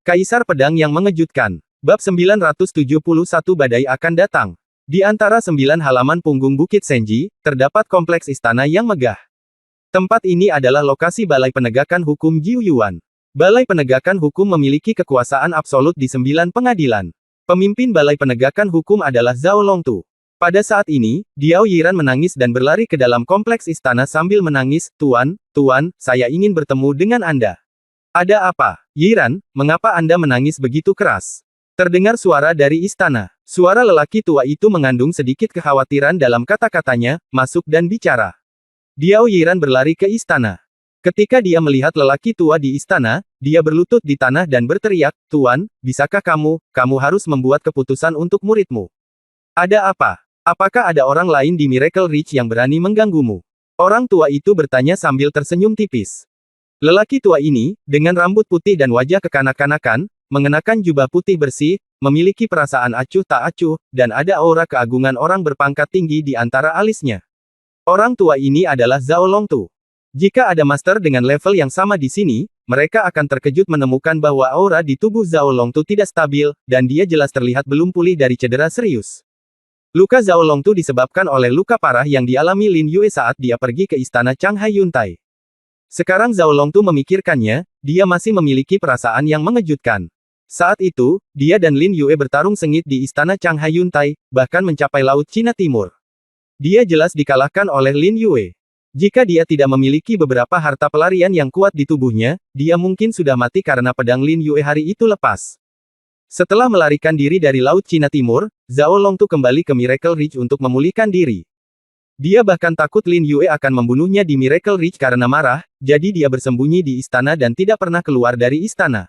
Kaisar Pedang yang Mengejutkan. Bab 971 Badai akan datang. Di antara 9 halaman punggung Bukit Senji, terdapat kompleks istana yang megah. Tempat ini adalah lokasi Balai Penegakan Hukum Jiu Yuan. Balai Penegakan Hukum memiliki kekuasaan absolut di 9 pengadilan. Pemimpin Balai Penegakan Hukum adalah Zhao Longtu. Pada saat ini, Diao Yiran menangis dan berlari ke dalam kompleks istana sambil menangis, "Tuan, saya ingin bertemu dengan Anda." "Ada apa, Yiran, mengapa Anda menangis begitu keras?" Terdengar suara dari istana. Suara lelaki tua itu mengandung sedikit kekhawatiran dalam kata-katanya, masuk dan bicara. Diao Yiran berlari ke istana. Ketika dia melihat lelaki tua di istana, dia berlutut di tanah dan berteriak, "Tuan, bisakah kamu harus membuat keputusan untuk muridmu? Ada apa? Apakah ada orang lain di Miracle Ridge yang berani mengganggumu?" Orang tua itu bertanya sambil tersenyum tipis. Lelaki tua ini, dengan rambut putih dan wajah kekanak-kanakan, mengenakan jubah putih bersih, memiliki perasaan acuh tak acuh, dan ada aura keagungan orang berpangkat tinggi di antara alisnya. Orang tua ini adalah Zhao Longtu. Jika ada master dengan level yang sama di sini, mereka akan terkejut menemukan bahwa aura di tubuh Zhao Longtu tidak stabil, dan dia jelas terlihat belum pulih dari cedera serius. Luka Zhao Longtu disebabkan oleh luka parah yang dialami Lin Yue saat dia pergi ke istana Changhai Yuntai. Sekarang Zhao Longtu memikirkannya, dia masih memiliki perasaan yang mengejutkan. Saat itu, dia dan Lin Yue bertarung sengit di istana Changhai Yuntai, bahkan mencapai Laut Cina Timur. Dia jelas dikalahkan oleh Lin Yue. Jika dia tidak memiliki beberapa harta pelarian yang kuat di tubuhnya, dia mungkin sudah mati karena pedang Lin Yue hari itu lepas. Setelah melarikan diri dari Laut Cina Timur, Zhao Longtu kembali ke Miracle Ridge untuk memulihkan diri. Dia bahkan takut Lin Yue akan membunuhnya di Miracle Ridge karena marah, jadi dia bersembunyi di istana dan tidak pernah keluar dari istana.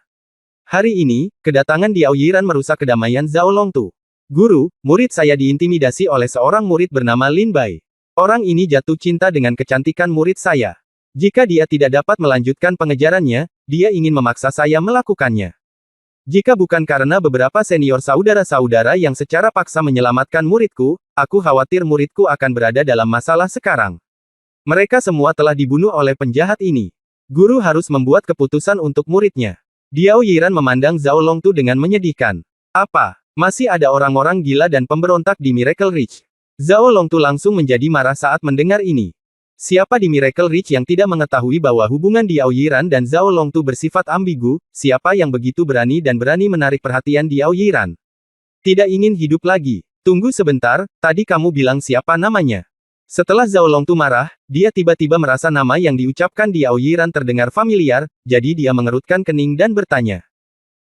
Hari ini, kedatangan Diao Yiran merusak kedamaian Zhao Longtu. "Guru, murid saya diintimidasi oleh seorang murid bernama Lin Bai. Orang ini jatuh cinta dengan kecantikan murid saya. Jika dia tidak dapat melanjutkan pengejarannya, dia ingin memaksa saya melakukannya. Jika bukan karena beberapa senior saudara-saudara yang secara paksa menyelamatkan muridku, aku khawatir muridku akan berada dalam masalah sekarang. Mereka semua telah dibunuh oleh penjahat ini. Guru harus membuat keputusan untuk muridnya." Diao Yiran memandang Zhao Longtu dengan menyedihkan. "Apa? Masih ada orang-orang gila dan pemberontak di Miracle Ridge?" Zhao Longtu langsung menjadi marah saat mendengar ini. Siapa di Miracle Ridge yang tidak mengetahui bahwa hubungan Diao Yiran dan Zhao Longtu bersifat ambigu, siapa yang begitu berani menarik perhatian Diao Yiran? Tidak ingin hidup lagi. "Tunggu sebentar, tadi kamu bilang siapa namanya?" Setelah Zhao Longtu marah, dia tiba-tiba merasa nama yang diucapkan Diao Yiran terdengar familiar, jadi dia mengerutkan kening dan bertanya.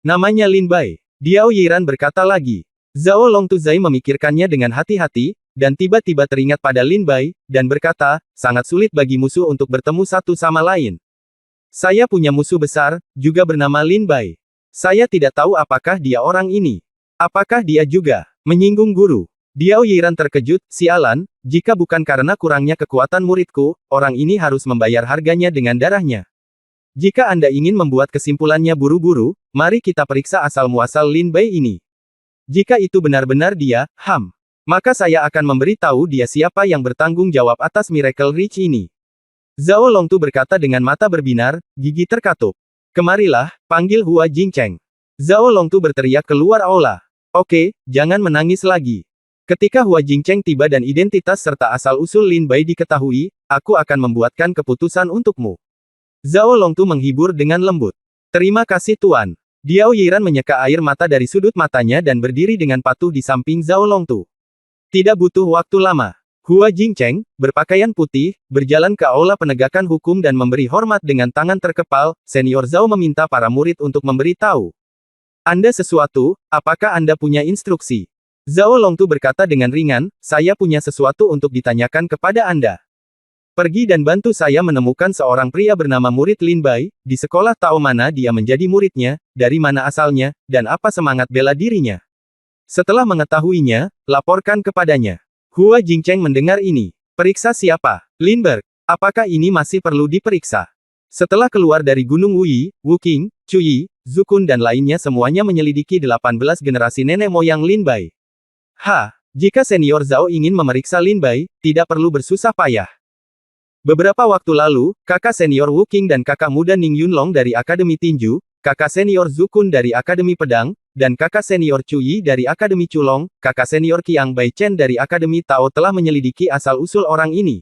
"Namanya Lin Bai." Diao Yiran berkata lagi. Zhao Longtu Zai memikirkannya dengan hati-hati, dan tiba-tiba teringat pada Lin Bai, dan berkata, "Sangat sulit bagi musuh untuk bertemu satu sama lain. Saya punya musuh besar, juga bernama Lin Bai. Saya tidak tahu apakah dia orang ini. Apakah dia juga menyinggung guru?" Diao Yiran terkejut, "Sialan, jika bukan karena kurangnya kekuatan muridku, orang ini harus membayar harganya dengan darahnya. Jika Anda ingin membuat kesimpulannya buru-buru, mari kita periksa asal-muasal Lin Bai ini. Jika itu benar-benar dia, maka saya akan memberitahu dia siapa yang bertanggung jawab atas Miracle Ridge ini." Zhao Longtu berkata dengan mata berbinar, gigi terkatup. "Kemarilah, panggil Hua Jingcheng." Zhao Longtu berteriak keluar aula. "Oke, jangan menangis lagi. Ketika Hua Jingcheng tiba dan identitas serta asal-usul Lin Bai diketahui, aku akan membuatkan keputusan untukmu." Zhao Longtu menghibur dengan lembut. "Terima kasih Tuan." Diao Yiran menyeka air mata dari sudut matanya dan berdiri dengan patuh di samping Zhao Longtu. Tidak butuh waktu lama. Hua Jingcheng, berpakaian putih, berjalan ke aula penegakan hukum dan memberi hormat dengan tangan terkepal. Senior Zhao meminta para murid untuk memberi tahu. "Anda sesuatu, apakah Anda punya instruksi?" Zhao Longtu berkata dengan ringan, "Saya punya sesuatu untuk ditanyakan kepada Anda. Pergi dan bantu saya menemukan seorang pria bernama murid Lin Bai, di sekolah tahu mana dia menjadi muridnya, dari mana asalnya, dan apa semangat bela dirinya. Setelah mengetahuinya, laporkan kepadanya." Hua Jingcheng mendengar ini. "Periksa siapa? Lindbergh? Apakah ini masih perlu diperiksa?" Setelah keluar dari Gunung Wuyi, Wuqing, Chuyi, Zukun dan lainnya semuanya menyelidiki 18 generasi nenek moyang Lin Bai. Jika senior Zhao ingin memeriksa Lin Bai, tidak perlu bersusah payah. Beberapa waktu lalu, kakak senior Wuqing dan kakak muda Ning Yunlong dari Akademi Tinju, kakak senior Zukun dari Akademi Pedang, dan kakak senior Chu Yi dari Akademi Culong, kakak senior Qiang Bai Chen dari Akademi Tao telah menyelidiki asal-usul orang ini.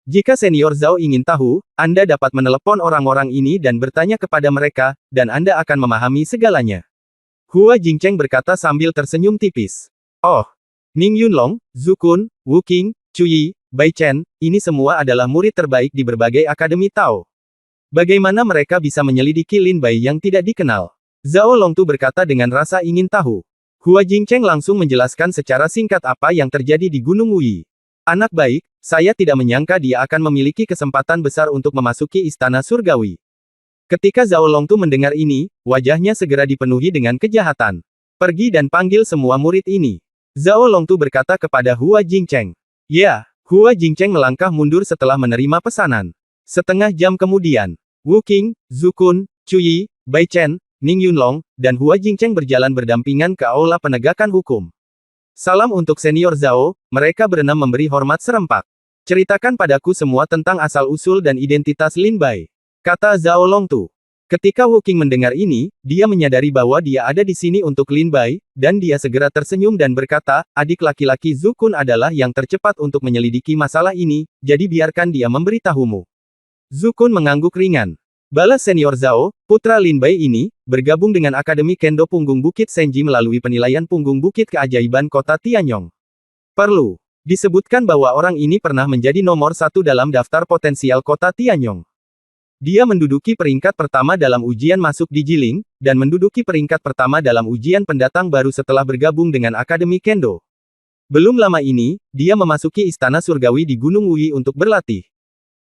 Jika senior Zhao ingin tahu, Anda dapat menelepon orang-orang ini dan bertanya kepada mereka, dan Anda akan memahami segalanya. Hua Jingcheng berkata sambil tersenyum tipis. Oh, Ning Yunlong, Zukun, Wu Qing, Chu Yi, Bai Chen, ini semua adalah murid terbaik di berbagai Akademi Tao. Bagaimana mereka bisa menyelidiki Lin Bai yang tidak dikenal? Zhao Longtu berkata dengan rasa ingin tahu. Hua Jingcheng langsung menjelaskan secara singkat apa yang terjadi di Gunung Wuyi. Anak baik, saya tidak menyangka dia akan memiliki kesempatan besar untuk memasuki Istana Surgawi. Ketika Zhao Longtu mendengar ini, wajahnya segera dipenuhi dengan kejahatan. Pergi dan panggil semua murid ini. Zhao Longtu berkata kepada Hua Jingcheng. Ya, Hua Jingcheng melangkah mundur setelah menerima pesanan. Setengah jam kemudian, Wu Qing, Zukun, Chu Yi, Bai Chen, Ning Yunlong, dan Hua Jingcheng berjalan berdampingan ke aula penegakan hukum. Salam untuk senior Zhao, mereka berenam memberi hormat serempak. Ceritakan padaku semua tentang asal-usul dan identitas Lin Bai, kata Zhao Longtu. Ketika Wu Qing mendengar ini, dia menyadari bahwa dia ada di sini untuk Lin Bai, dan dia segera tersenyum dan berkata, adik laki-laki Zukun adalah yang tercepat untuk menyelidiki masalah ini, jadi biarkan dia memberitahumu. Zukun mengangguk ringan. Balas senior Zhao, putra Lin Bai ini, bergabung dengan Akademi Kendo Punggung Bukit Senji melalui penilaian Punggung Bukit Keajaiban Kota Tianyong. Perlu disebutkan bahwa orang ini pernah menjadi nomor 1 dalam daftar potensial Kota Tianyong. Dia menduduki peringkat pertama dalam ujian masuk di Jiling, dan menduduki peringkat pertama dalam ujian pendatang baru setelah bergabung dengan Akademi Kendo. Belum lama ini, dia memasuki Istana Surgawi di Gunung Wuyi untuk berlatih.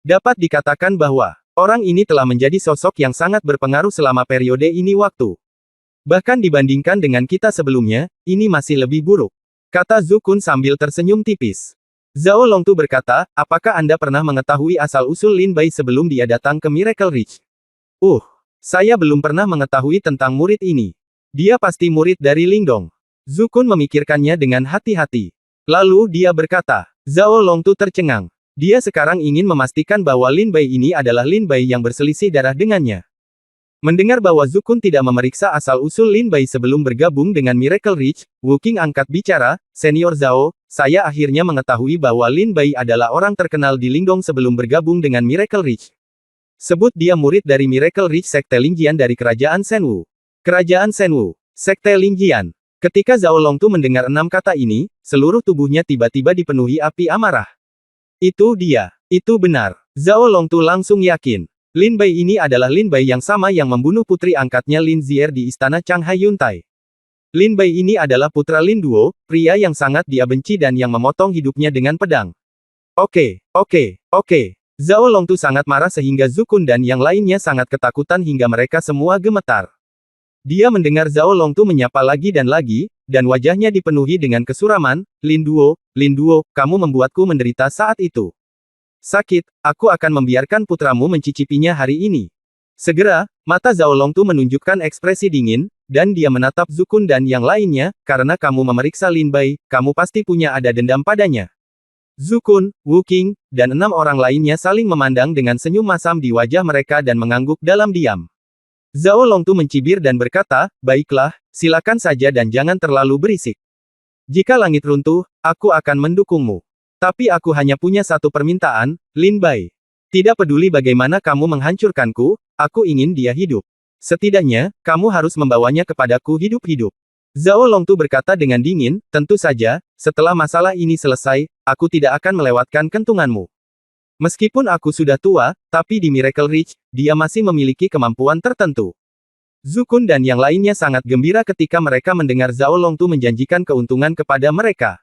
Dapat dikatakan bahwa orang ini telah menjadi sosok yang sangat berpengaruh selama periode ini waktu. Bahkan dibandingkan dengan kita sebelumnya, ini masih lebih buruk, kata Zukun sambil tersenyum tipis. Zhao Longtu berkata, apakah Anda pernah mengetahui asal-usul Lin Bai sebelum dia datang ke Miracle Ridge? Saya belum pernah mengetahui tentang murid ini. Dia pasti murid dari Lingdong. Zukun memikirkannya dengan hati-hati. Lalu dia berkata, Zhao Longtu tercengang. Dia sekarang ingin memastikan bahwa Lin Bai ini adalah Lin Bai yang berselisih darah dengannya. Mendengar bahwa Zukun tidak memeriksa asal-usul Lin Bai sebelum bergabung dengan Miracle Ridge, Wu Qing angkat bicara, Senior Zhao, saya akhirnya mengetahui bahwa Lin Bai adalah orang terkenal di Lingdong sebelum bergabung dengan Miracle Ridge. Sebut dia murid dari Miracle Ridge Sekte Lingjian dari Kerajaan Shenwu. Kerajaan Shenwu, Sekte Lingjian. Ketika Zhao Longtu mendengar 6 kata ini, seluruh tubuhnya tiba-tiba dipenuhi api amarah. Itu dia. Itu benar. Zhao Longtu langsung yakin. Lin Bai ini adalah Lin Bai yang sama yang membunuh putri angkatnya Lin Zier di istana Changhai Yuntai. Lin Bai ini adalah putra Lin Duo, pria yang sangat dia benci dan yang memotong hidupnya dengan pedang. Oke. Zhao Longtu sangat marah sehingga Zukun dan yang lainnya sangat ketakutan hingga mereka semua gemetar. Dia mendengar Zhao Longtu menyapa lagi, dan wajahnya dipenuhi dengan kesuraman, Lin Duo, kamu membuatku menderita saat itu. Sakit, aku akan membiarkan putramu mencicipinya hari ini. Segera, mata Zhao Longtu menunjukkan ekspresi dingin, dan dia menatap Zukun dan yang lainnya, karena kamu memeriksa Lin Bai, kamu pasti punya ada dendam padanya. Zukun, Wu Qing, dan 6 orang lainnya saling memandang dengan senyum masam di wajah mereka dan mengangguk dalam diam. Zhao Longtu mencibir dan berkata, baiklah, silakan saja dan jangan terlalu berisik. Jika langit runtuh, aku akan mendukungmu. Tapi aku hanya punya satu permintaan, Lin Bai. Tidak peduli bagaimana kamu menghancurkanku, aku ingin dia hidup. Setidaknya, kamu harus membawanya kepadaku hidup-hidup. Zhao Longtu berkata dengan dingin, tentu saja, setelah masalah ini selesai, aku tidak akan melewatkan kentunganmu. Meskipun aku sudah tua, tapi di Miracle Ridge, dia masih memiliki kemampuan tertentu. Zukun dan yang lainnya sangat gembira ketika mereka mendengar Zhao Longtu menjanjikan keuntungan kepada mereka.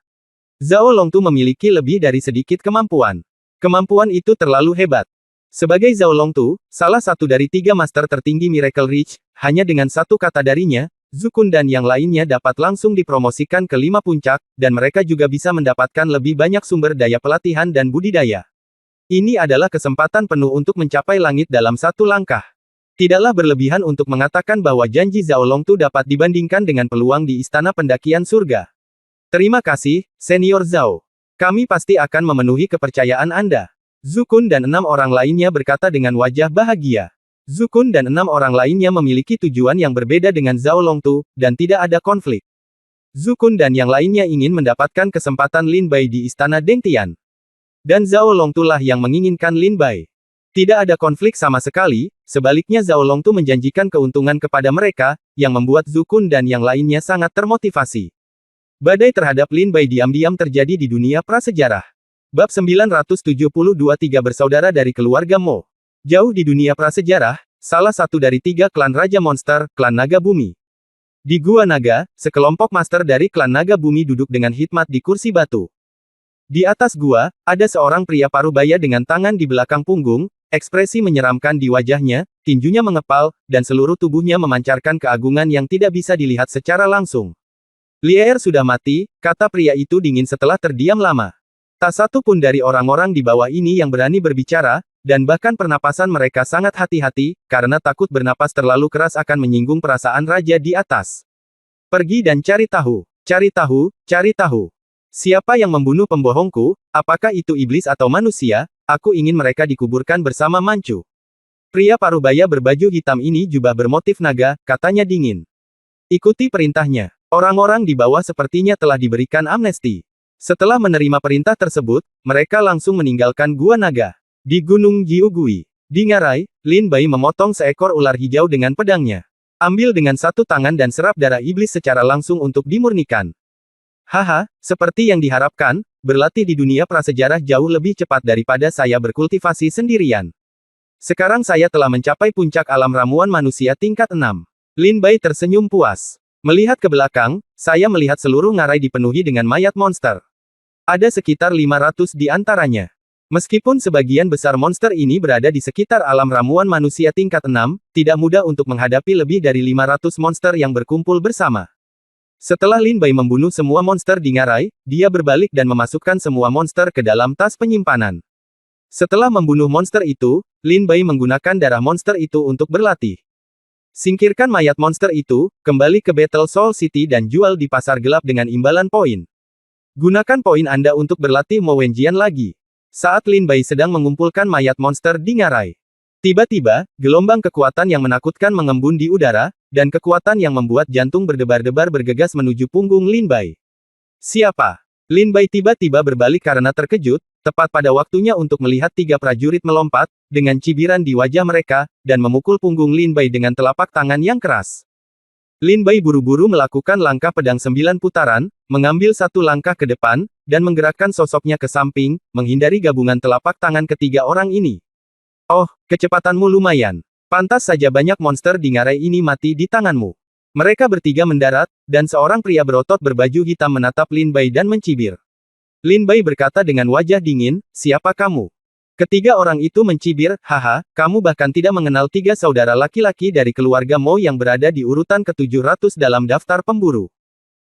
Zhao Longtu memiliki lebih dari sedikit kemampuan. Kemampuan itu terlalu hebat. Sebagai Zhao Longtu, salah satu dari 3 master tertinggi Miracle Ridge, hanya dengan satu kata darinya, Zukun dan yang lainnya dapat langsung dipromosikan ke 5 puncak, dan mereka juga bisa mendapatkan lebih banyak sumber daya pelatihan dan budidaya. Ini adalah kesempatan penuh untuk mencapai langit dalam satu langkah. Tidaklah berlebihan untuk mengatakan bahwa janji Zhao Longtu dapat dibandingkan dengan peluang di Istana Pendakian Surga. Terima kasih, Senior Zhao. Kami pasti akan memenuhi kepercayaan Anda. Zukun dan 6 orang lainnya berkata dengan wajah bahagia. Zukun dan 6 orang lainnya memiliki tujuan yang berbeda dengan Zhao Longtu, dan tidak ada konflik. Zukun dan yang lainnya ingin mendapatkan kesempatan Lin Bai di istana Dengtian. Dan Zhao Longtu lah yang menginginkan Lin Bai. Tidak ada konflik sama sekali, sebaliknya Zhao Longtu menjanjikan keuntungan kepada mereka, yang membuat Zukun dan yang lainnya sangat termotivasi. Badai terhadap Lin Bai diam-diam terjadi di dunia prasejarah. Bab 972 Tiga bersaudara dari keluarga Mo. Jauh di dunia prasejarah, salah satu dari 3 klan Raja Monster, klan Naga Bumi. Di Gua Naga, sekelompok master dari klan Naga Bumi duduk dengan hikmat di kursi batu. Di atas gua, ada seorang pria parubaya dengan tangan di belakang punggung, ekspresi menyeramkan di wajahnya, tinjunya mengepal, dan seluruh tubuhnya memancarkan keagungan yang tidak bisa dilihat secara langsung. Lier sudah mati, kata pria itu dingin setelah terdiam lama. Tak satu pun dari orang-orang di bawah ini yang berani berbicara, dan bahkan pernapasan mereka sangat hati-hati, karena takut bernapas terlalu keras akan menyinggung perasaan raja di atas. Pergi dan cari tahu. Cari tahu, cari tahu. Siapa yang membunuh pembohongku, apakah itu iblis atau manusia, aku ingin mereka dikuburkan bersama Manchu. Pria parubaya berbaju hitam ini jubah bermotif naga, katanya dingin. Ikuti perintahnya. Orang-orang di bawah sepertinya telah diberikan amnesti. Setelah menerima perintah tersebut, mereka langsung meninggalkan Gua Naga. Di Gunung Jiugui, di Ngarai, Lin Bai memotong seekor ular hijau dengan pedangnya. Ambil dengan satu tangan dan serap darah iblis secara langsung untuk dimurnikan. Haha, seperti yang diharapkan, berlatih di dunia prasejarah jauh lebih cepat daripada saya berkultivasi sendirian. Sekarang saya telah mencapai puncak alam ramuan manusia tingkat 6. Lin Bai tersenyum puas. Melihat ke belakang, saya melihat seluruh Ngarai dipenuhi dengan mayat monster. Ada sekitar 500 di antaranya. Meskipun sebagian besar monster ini berada di sekitar alam ramuan manusia tingkat 6, tidak mudah untuk menghadapi lebih dari 500 monster yang berkumpul bersama. Setelah Lin Bai membunuh semua monster di Ngarai, dia berbalik dan memasukkan semua monster ke dalam tas penyimpanan. Setelah membunuh monster itu, Lin Bai menggunakan darah monster itu untuk berlatih. Singkirkan mayat monster itu, kembali ke Battle Soul City dan jual di pasar gelap dengan imbalan poin. Gunakan poin Anda untuk berlatih Mo Wenjian lagi. Saat Lin Bai sedang mengumpulkan mayat monster di Ngarai. Tiba-tiba, gelombang kekuatan yang menakutkan mengembun di udara, dan kekuatan yang membuat jantung berdebar-debar bergegas menuju punggung Lin Bai. Siapa? Lin Bai tiba-tiba berbalik karena terkejut, tepat pada waktunya untuk melihat 3 prajurit melompat, dengan cibiran di wajah mereka, dan memukul punggung Lin Bai dengan telapak tangan yang keras. Lin Bai buru-buru melakukan langkah pedang 9 putaran, mengambil 1 langkah ke depan, dan menggerakkan sosoknya ke samping, menghindari gabungan telapak tangan ketiga orang ini. Oh, kecepatanmu lumayan. Pantas saja banyak monster di Ngarai ini mati di tanganmu. Mereka bertiga mendarat, dan seorang pria berotot berbaju hitam menatap Lin Bai dan mencibir. Lin Bai berkata dengan wajah dingin, siapa kamu? Ketiga orang itu mencibir, haha, kamu bahkan tidak mengenal 3 saudara laki-laki dari keluarga Mo yang berada di urutan ke-700 dalam daftar pemburu.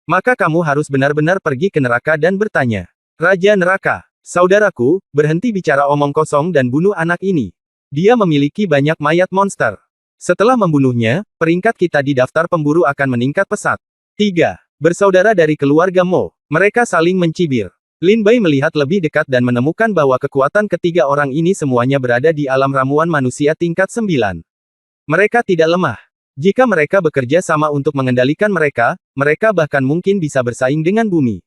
Maka kamu harus benar-benar pergi ke neraka dan bertanya. Raja Neraka, saudaraku, berhenti bicara omong kosong dan bunuh anak ini. Dia memiliki banyak mayat monster. Setelah membunuhnya, peringkat kita di daftar pemburu akan meningkat pesat. 3. Bersaudara dari keluarga Mo. Mereka saling mencibir. Lin Bai melihat lebih dekat dan menemukan bahwa kekuatan ketiga orang ini semuanya berada di alam ramuan manusia tingkat 9. Mereka tidak lemah. Jika mereka bekerja sama untuk mengendalikan mereka, mereka bahkan mungkin bisa bersaing dengan bumi.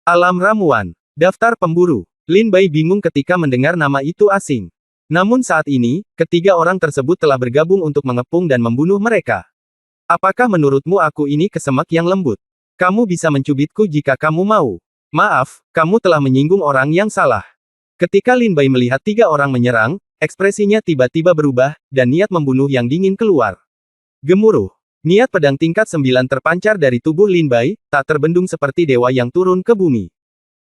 Alam ramuan. Daftar pemburu. Lin Bai bingung ketika mendengar nama itu asing. Namun saat ini, ketiga orang tersebut telah bergabung untuk mengepung dan membunuh mereka. Apakah menurutmu aku ini kesemak yang lembut? Kamu bisa mencubitku jika kamu mau. Maaf, kamu telah menyinggung orang yang salah. Ketika Lin Bai melihat 3 orang menyerang, ekspresinya tiba-tiba berubah, dan niat membunuh yang dingin keluar. Gemuruh. Niat pedang tingkat 9 terpancar dari tubuh Lin Bai, tak terbendung seperti dewa yang turun ke bumi.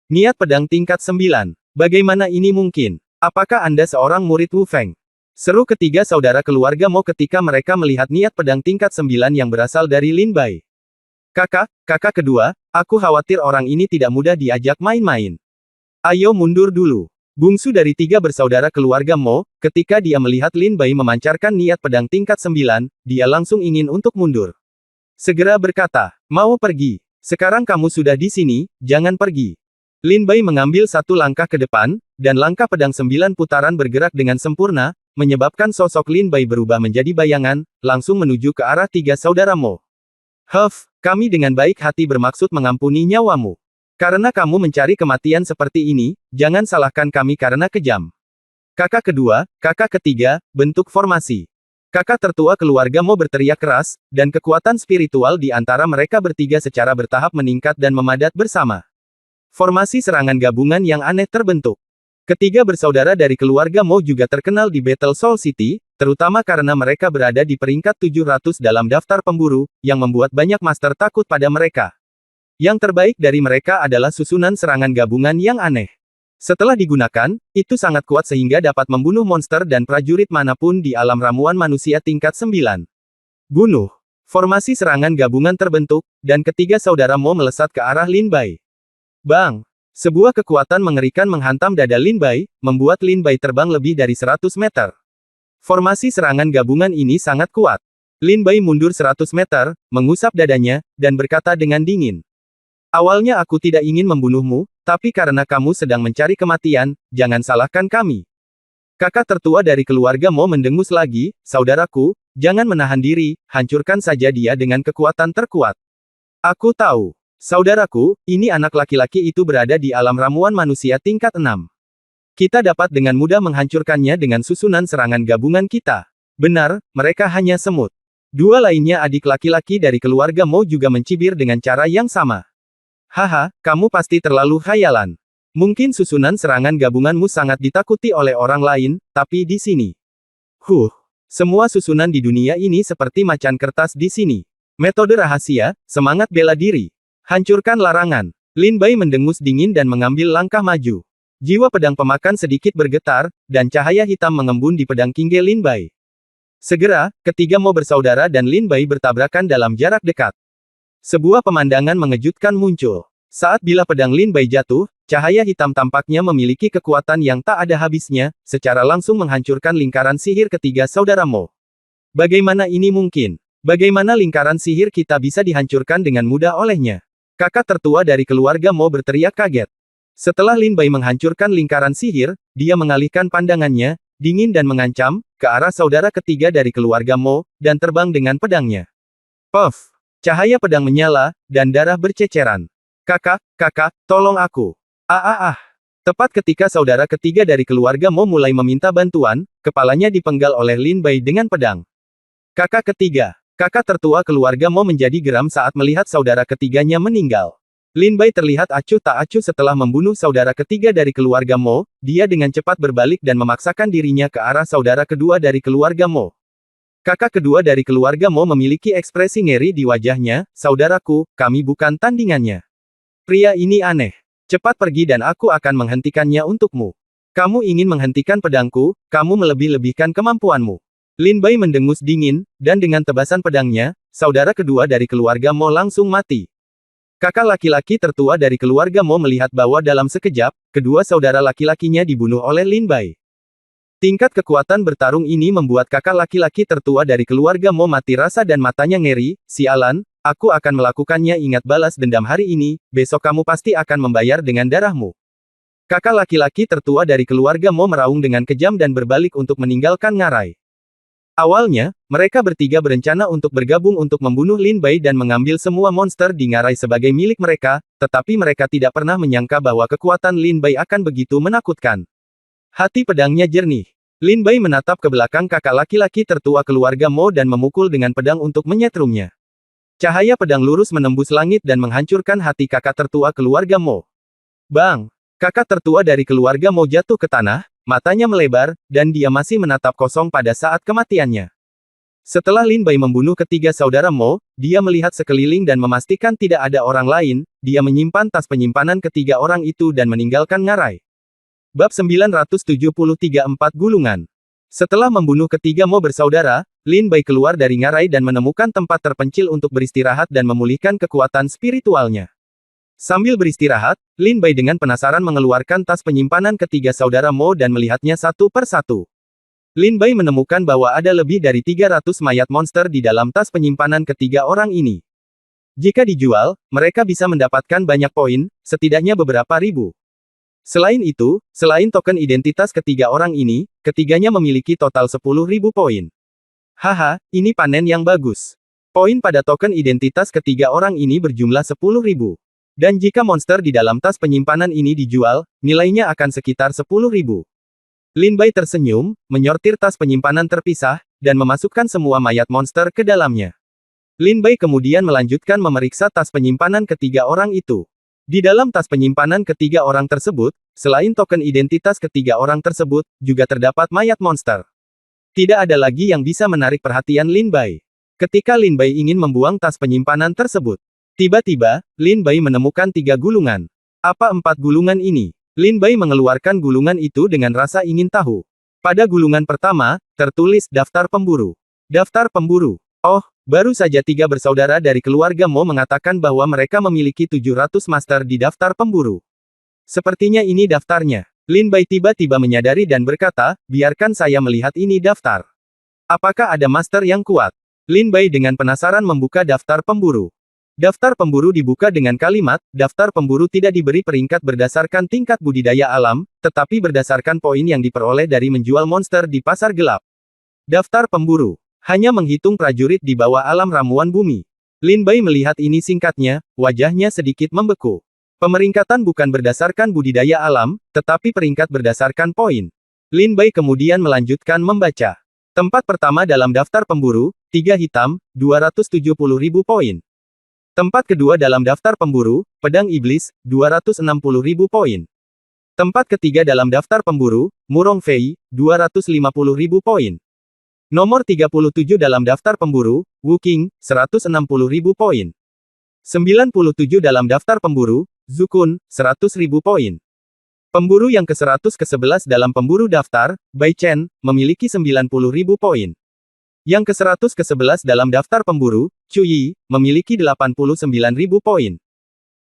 Niat pedang tingkat 9. Bagaimana ini mungkin? Apakah Anda seorang murid Wu Feng? Seru ketiga saudara keluarga Mo ketika mereka melihat niat pedang tingkat 9 yang berasal dari Lin Bai. Kakak kedua, aku khawatir orang ini tidak mudah diajak main-main. Ayo mundur dulu. Bungsu dari 3 bersaudara keluarga Mo, ketika dia melihat Lin Bai memancarkan niat pedang tingkat 9, dia langsung ingin untuk mundur. Segera berkata, mau pergi. Sekarang kamu sudah di sini, jangan pergi. Lin Bai mengambil 1 langkah ke depan, dan langkah pedang 9 putaran bergerak dengan sempurna, menyebabkan sosok Lin Bai berubah menjadi bayangan, langsung menuju ke arah tiga saudara Mo. Kami dengan baik hati bermaksud mengampuni nyawamu. Karena kamu mencari kematian seperti ini, jangan salahkan kami karena kejam. Kakak kedua, kakak ketiga, bentuk formasi. Kakak tertua keluarga Mo berteriak keras, dan kekuatan spiritual di antara mereka bertiga secara bertahap meningkat dan memadat bersama. Formasi serangan gabungan yang aneh terbentuk. Ketiga bersaudara dari keluarga Mo juga terkenal di Battle Soul City, terutama karena mereka berada di peringkat 700 dalam daftar pemburu, yang membuat banyak master takut pada mereka. Yang terbaik dari mereka adalah susunan serangan gabungan yang aneh. Setelah digunakan, itu sangat kuat sehingga dapat membunuh monster dan prajurit manapun di alam ramuan manusia tingkat 9. Bunuh. Formasi serangan gabungan terbentuk, dan ketiga saudara Mo melesat ke arah Lin Bai. Bang! Sebuah kekuatan mengerikan menghantam dada Lin Bai, membuat Lin Bai terbang lebih dari 100 meter. Formasi serangan gabungan ini sangat kuat. Lin Bai mundur 100 meter, mengusap dadanya, dan berkata dengan dingin. Awalnya aku tidak ingin membunuhmu, tapi karena kamu sedang mencari kematian, jangan salahkan kami. Kakak tertua dari keluarga Mo mendengus lagi, saudaraku, jangan menahan diri, hancurkan saja dia dengan kekuatan terkuat. Aku tahu. Saudaraku, ini anak laki-laki itu berada di alam ramuan manusia tingkat 6. Kita dapat dengan mudah menghancurkannya dengan susunan serangan gabungan kita. Benar, mereka hanya semut. Dua lainnya adik laki-laki dari keluarga Mo juga mencibir dengan cara yang sama. Haha, kamu pasti terlalu khayalan. Mungkin susunan serangan gabunganmu sangat ditakuti oleh orang lain, tapi di sini. Semua susunan di dunia ini seperti macan kertas di sini. Metode rahasia, semangat bela diri. Hancurkan larangan. Lin Bai mendengus dingin dan mengambil langkah maju. Jiwa pedang pemakan sedikit bergetar, dan cahaya hitam mengembun di pedang Kingge Lin Bai. Segera, ketiga Mo bersaudara dan Lin Bai bertabrakan dalam jarak dekat. Sebuah pemandangan mengejutkan muncul. Saat bila pedang Lin Bai jatuh, cahaya hitam tampaknya memiliki kekuatan yang tak ada habisnya, secara langsung menghancurkan lingkaran sihir ketiga saudara Mo. Bagaimana ini mungkin? Bagaimana lingkaran sihir kita bisa dihancurkan dengan mudah olehnya? Kakak tertua dari keluarga Mo berteriak kaget. Setelah Lin Bai menghancurkan lingkaran sihir, dia mengalihkan pandangannya, dingin dan mengancam, ke arah saudara ketiga dari keluarga Mo, dan terbang dengan pedangnya. Puff! Cahaya pedang menyala, dan darah berceceran. Kakak, tolong aku. Tepat ketika saudara ketiga dari keluarga Mo mulai meminta bantuan, kepalanya dipenggal oleh Lin Bai dengan pedang. Kakak ketiga, kakak tertua keluarga Mo menjadi geram saat melihat saudara ketiganya meninggal. Lin Bai terlihat acuh tak acuh setelah membunuh saudara ketiga dari keluarga Mo, dia dengan cepat berbalik dan memaksakan dirinya ke arah saudara kedua dari keluarga Mo. Kakak kedua dari keluarga Mo memiliki ekspresi ngeri di wajahnya, saudaraku, kami bukan tandingannya. Pria ini aneh. Cepat pergi dan aku akan menghentikannya untukmu. Kamu ingin menghentikan pedangku, kamu melebih-lebihkan kemampuanmu. Lin Bai mendengus dingin, dan dengan tebasan pedangnya, saudara kedua dari keluarga Mo langsung mati. Kakak laki-laki tertua dari keluarga Mo melihat bahwa dalam sekejap, kedua saudara laki-lakinya dibunuh oleh Lin Bai. Tingkat kekuatan bertarung ini membuat kakak laki-laki tertua dari keluarga Mo mati rasa dan matanya ngeri. Sialan, aku akan melakukannya, ingat balas dendam hari ini, besok kamu pasti akan membayar dengan darahmu. Kakak laki-laki tertua dari keluarga Mo meraung dengan kejam dan berbalik untuk meninggalkan ngarai. Awalnya, mereka bertiga berencana untuk bergabung untuk membunuh Lin Bai dan mengambil semua monster di ngarai sebagai milik mereka, tetapi mereka tidak pernah menyangka bahwa kekuatan Lin Bai akan begitu menakutkan. Hati pedangnya jernih. Lin Bai menatap ke belakang kakak laki-laki tertua keluarga Mo dan memukul dengan pedang untuk menyetrumnya. Cahaya pedang lurus menembus langit dan menghancurkan hati kakak tertua keluarga Mo. Bang! Kakak tertua dari keluarga Mo jatuh ke tanah, matanya melebar, dan dia masih menatap kosong pada saat kematiannya. Setelah Lin Bai membunuh ketiga saudara Mo, dia melihat sekeliling dan memastikan tidak ada orang lain, dia menyimpan tas penyimpanan ketiga orang itu dan meninggalkan ngarai. Bab 973 4 Gulungan. Setelah membunuh ketiga Mo bersaudara, Lin Bai keluar dari ngarai dan menemukan tempat terpencil untuk beristirahat dan memulihkan kekuatan spiritualnya. Sambil beristirahat, Lin Bai dengan penasaran mengeluarkan tas penyimpanan ketiga saudara Mo dan melihatnya satu per satu. Lin Bai menemukan bahwa ada lebih dari 300 mayat monster di dalam tas penyimpanan ketiga orang ini. Jika dijual, mereka bisa mendapatkan banyak poin, setidaknya beberapa ribu. Selain itu, selain token identitas ketiga orang ini, ketiganya memiliki total 10.000 poin. Haha, ini panen yang bagus. Poin pada token identitas ketiga orang ini berjumlah 10.000. Dan jika monster di dalam tas penyimpanan ini dijual, nilainya akan sekitar 10.000. Lin Bai tersenyum, menyortir tas penyimpanan terpisah, dan memasukkan semua mayat monster ke dalamnya. Lin Bai kemudian melanjutkan memeriksa tas penyimpanan ketiga orang itu. Di dalam tas penyimpanan ketiga orang tersebut, selain token identitas ketiga orang tersebut, juga terdapat mayat monster. Tidak ada lagi yang bisa menarik perhatian Lin Bai. Ketika Lin Bai ingin membuang tas penyimpanan tersebut, tiba-tiba, Lin Bai menemukan 3 gulungan. Apa 4 gulungan ini? Lin Bai mengeluarkan gulungan itu dengan rasa ingin tahu. Pada gulungan pertama, tertulis daftar pemburu. Daftar pemburu. Oh, baru saja 3 bersaudara dari keluarga Mo mengatakan bahwa mereka memiliki 700 master di daftar pemburu. Sepertinya ini daftarnya. Lin Bai tiba-tiba menyadari dan berkata, biarkan saya melihat ini daftar. Apakah ada master yang kuat? Lin Bai dengan penasaran membuka daftar pemburu. Daftar pemburu dibuka dengan kalimat, daftar pemburu tidak diberi peringkat berdasarkan tingkat budidaya alam, tetapi berdasarkan poin yang diperoleh dari menjual monster di pasar gelap. Daftar pemburu. Hanya menghitung prajurit di bawah alam ramuan bumi. Lin Bai melihat ini singkatnya, wajahnya sedikit membeku. Pemeringkatan bukan berdasarkan budidaya alam, tetapi peringkat berdasarkan poin. Lin Bai kemudian melanjutkan membaca. Tempat pertama dalam daftar pemburu, 3 hitam, 270.000 poin. Tempat kedua dalam daftar pemburu, pedang iblis, 260.000 poin. Tempat ketiga dalam daftar pemburu, Murong Fei, 250.000 poin. Nomor 37 dalam daftar pemburu, Wu Qing, 160.000 poin. 97 dalam daftar pemburu, Zukun, 100.000 poin. Pemburu yang ke-100 ke-11 dalam pemburu daftar, Bai Chen, memiliki 90.000 poin. Yang ke-100 ke-11 dalam daftar pemburu, Chu Yi, memiliki 89.000 poin.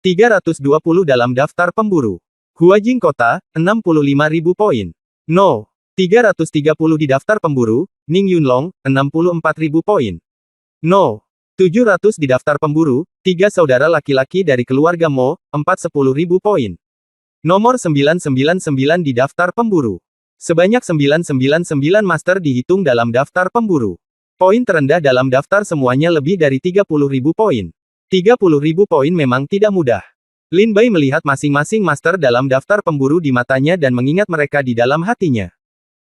320 dalam daftar pemburu. Huajing Kota, 65.000 poin. No. 330 di daftar pemburu, Ning Yunlong, 64.000 poin. No. 700 di daftar pemburu, 3 saudara laki-laki dari keluarga Mo, 410.000 poin. Nomor 999 di daftar pemburu. Sebanyak 999 master dihitung dalam daftar pemburu. Poin terendah dalam daftar semuanya lebih dari 30.000 poin. 30.000 poin memang tidak mudah. Lin Bai melihat masing-masing master dalam daftar pemburu di matanya dan mengingat mereka di dalam hatinya.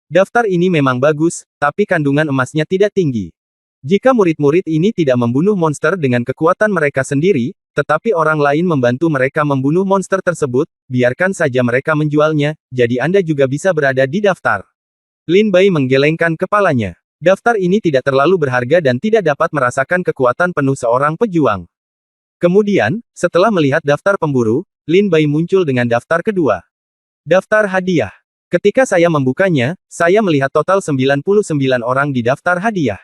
Daftar ini memang bagus, tapi kandungan emasnya tidak tinggi. Jika murid-murid ini tidak membunuh monster dengan kekuatan mereka sendiri, tetapi orang lain membantu mereka membunuh monster tersebut, biarkan saja mereka menjualnya, jadi Anda juga bisa berada di daftar. Lin Bai menggelengkan kepalanya. Daftar ini tidak terlalu berharga dan tidak dapat merasakan kekuatan penuh seorang pejuang. Kemudian, setelah melihat daftar pemburu, Lin Bai muncul dengan daftar kedua. Daftar hadiah. Ketika saya membukanya, saya melihat total 99 orang di daftar hadiah.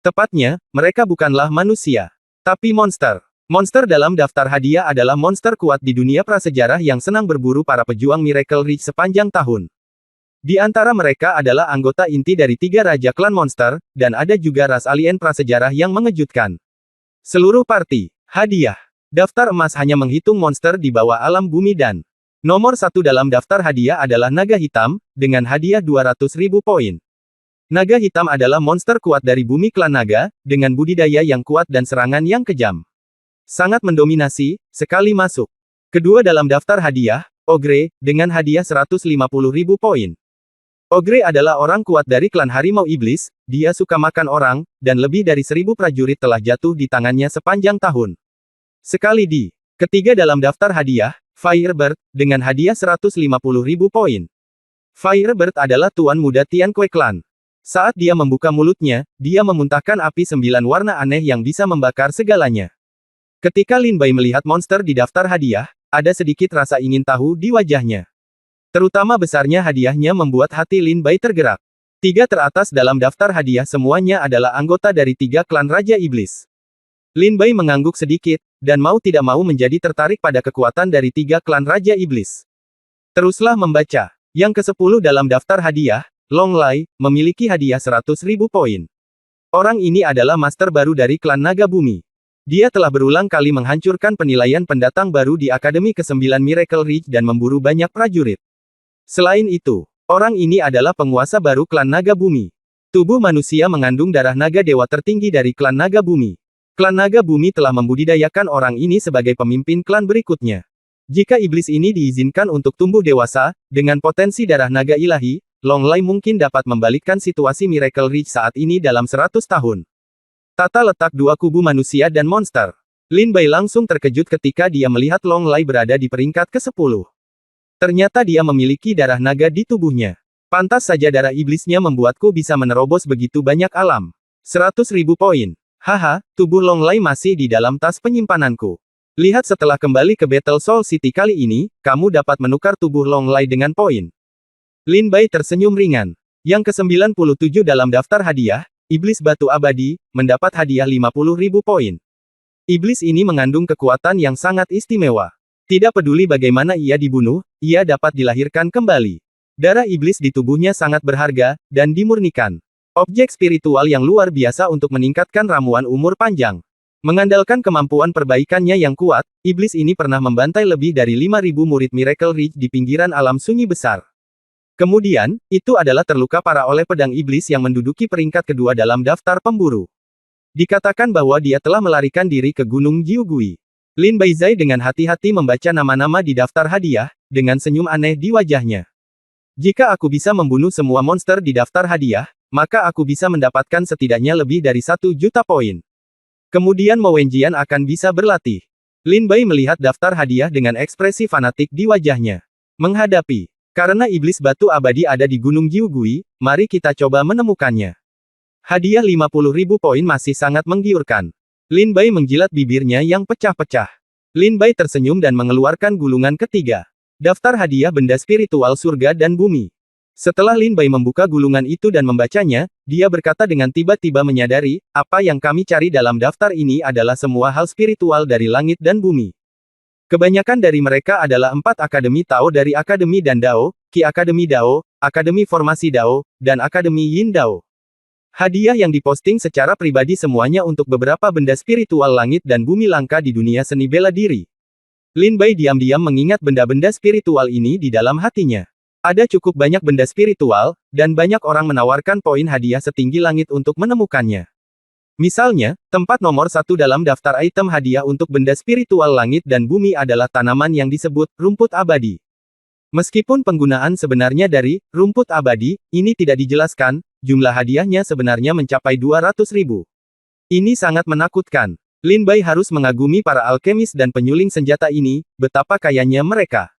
Tepatnya, mereka bukanlah manusia, tapi monster. Monster dalam daftar hadiah adalah monster kuat di dunia prasejarah yang senang berburu para pejuang Miracle Ridge sepanjang tahun. Di antara mereka adalah anggota inti dari 3 raja klan monster, dan ada juga ras alien prasejarah yang mengejutkan. Seluruh parti, hadiah. Daftar emas hanya menghitung monster di bawah alam bumi dan nomor 1 dalam daftar hadiah adalah naga hitam, dengan hadiah 200.000 poin. Naga hitam adalah monster kuat dari bumi klan naga, dengan budidaya yang kuat dan serangan yang kejam. Sangat mendominasi, sekali masuk. Kedua dalam daftar hadiah, Ogre, dengan hadiah 150.000 poin. Ogre adalah orang kuat dari klan harimau iblis, dia suka makan orang, dan lebih dari 1.000 prajurit telah jatuh di tangannya sepanjang tahun. Sekali di ketiga dalam daftar hadiah, Firebird, dengan hadiah 150.000 poin. Firebird adalah tuan muda Tianqi Clan. Saat dia membuka mulutnya, dia memuntahkan api 9 warna aneh yang bisa membakar segalanya. Ketika Lin Bai melihat monster di daftar hadiah, ada sedikit rasa ingin tahu di wajahnya. Terutama besarnya hadiahnya membuat hati Lin Bai tergerak. 3 teratas dalam daftar hadiah semuanya adalah anggota dari 3 klan Raja Iblis. Lin Bai mengangguk sedikit, dan mau tidak mau menjadi tertarik pada kekuatan dari 3 klan Raja Iblis. Teruslah membaca. Yang ke-10 dalam daftar hadiah, Long Lai, memiliki hadiah 100.000 poin. Orang ini adalah master baru dari klan Naga Bumi. Dia telah berulang kali menghancurkan penilaian pendatang baru di Akademi ke-9 Miracle Ridge dan memburu banyak prajurit. Selain itu, orang ini adalah penguasa baru klan Naga Bumi. Tubuh manusia mengandung darah naga dewa tertinggi dari klan Naga Bumi. Klan Naga Bumi telah membudidayakan orang ini sebagai pemimpin klan berikutnya. Jika iblis ini diizinkan untuk tumbuh dewasa, dengan potensi darah naga ilahi, Longlai mungkin dapat membalikkan situasi Miracle Ridge saat ini dalam 100 tahun. Tata letak dua kubu manusia dan monster. Lin Bai langsung terkejut ketika dia melihat Longlai berada di peringkat ke-10. Ternyata dia memiliki darah naga di tubuhnya. Pantas saja darah iblisnya membuatku bisa menerobos begitu banyak alam. 100.000 poin. Haha, tubuh Longlai masih di dalam tas penyimpananku. Lihat setelah kembali ke Battle Soul City kali ini, kamu dapat menukar tubuh Longlai dengan poin. Lin Bai tersenyum ringan. Yang ke-97 dalam daftar hadiah, Iblis Batu Abadi, mendapat hadiah 50.000 poin. Iblis ini mengandung kekuatan yang sangat istimewa. Tidak peduli bagaimana ia dibunuh, ia dapat dilahirkan kembali. Darah iblis di tubuhnya sangat berharga, dan dimurnikan. Objek spiritual yang luar biasa untuk meningkatkan ramuan umur panjang. Mengandalkan kemampuan perbaikannya yang kuat, iblis ini pernah membantai lebih dari 5.000 murid Miracle Ridge di pinggiran alam sunyi besar. Kemudian, itu adalah terluka parah oleh pedang iblis yang menduduki peringkat kedua dalam daftar pemburu. Dikatakan bahwa dia telah melarikan diri ke Gunung Jiugui. Lin Baizai dengan hati-hati membaca nama-nama di daftar hadiah, dengan senyum aneh di wajahnya. Jika aku bisa membunuh semua monster di daftar hadiah, maka aku bisa mendapatkan setidaknya lebih dari 1 juta poin. Kemudian Mo Wenjian akan bisa berlatih. Lin Bai melihat daftar hadiah dengan ekspresi fanatik di wajahnya. Menghadapi. Karena iblis batu abadi ada di Gunung Jiugui, mari kita coba menemukannya. Hadiah 50.000 poin masih sangat menggiurkan. Lin Bai menjilat bibirnya yang pecah-pecah. Lin Bai tersenyum dan mengeluarkan gulungan ketiga. Daftar hadiah benda spiritual surga dan bumi. Setelah Lin Bai membuka gulungan itu dan membacanya, dia berkata dengan tiba-tiba menyadari, apa yang kami cari dalam daftar ini adalah semua hal spiritual dari langit dan bumi. Kebanyakan dari mereka adalah 4 Akademi Tao dari Akademi Dan Dao, Ki Akademi Dao, Akademi Formasi Dao, dan Akademi Yin Dao. Hadiah yang diposting secara pribadi semuanya untuk beberapa benda spiritual langit dan bumi langka di dunia seni bela diri. Lin Bai diam-diam mengingat benda-benda spiritual ini di dalam hatinya. Ada cukup banyak benda spiritual, dan banyak orang menawarkan poin hadiah setinggi langit untuk menemukannya. Misalnya, tempat nomor 1 dalam daftar item hadiah untuk benda spiritual langit dan bumi adalah tanaman yang disebut rumput abadi. Meskipun penggunaan sebenarnya dari rumput abadi ini tidak dijelaskan, jumlah hadiahnya sebenarnya mencapai 200.000. Ini sangat menakutkan. Lin Bai harus mengagumi para alkemis dan penyuling senjata ini, betapa kayanya mereka.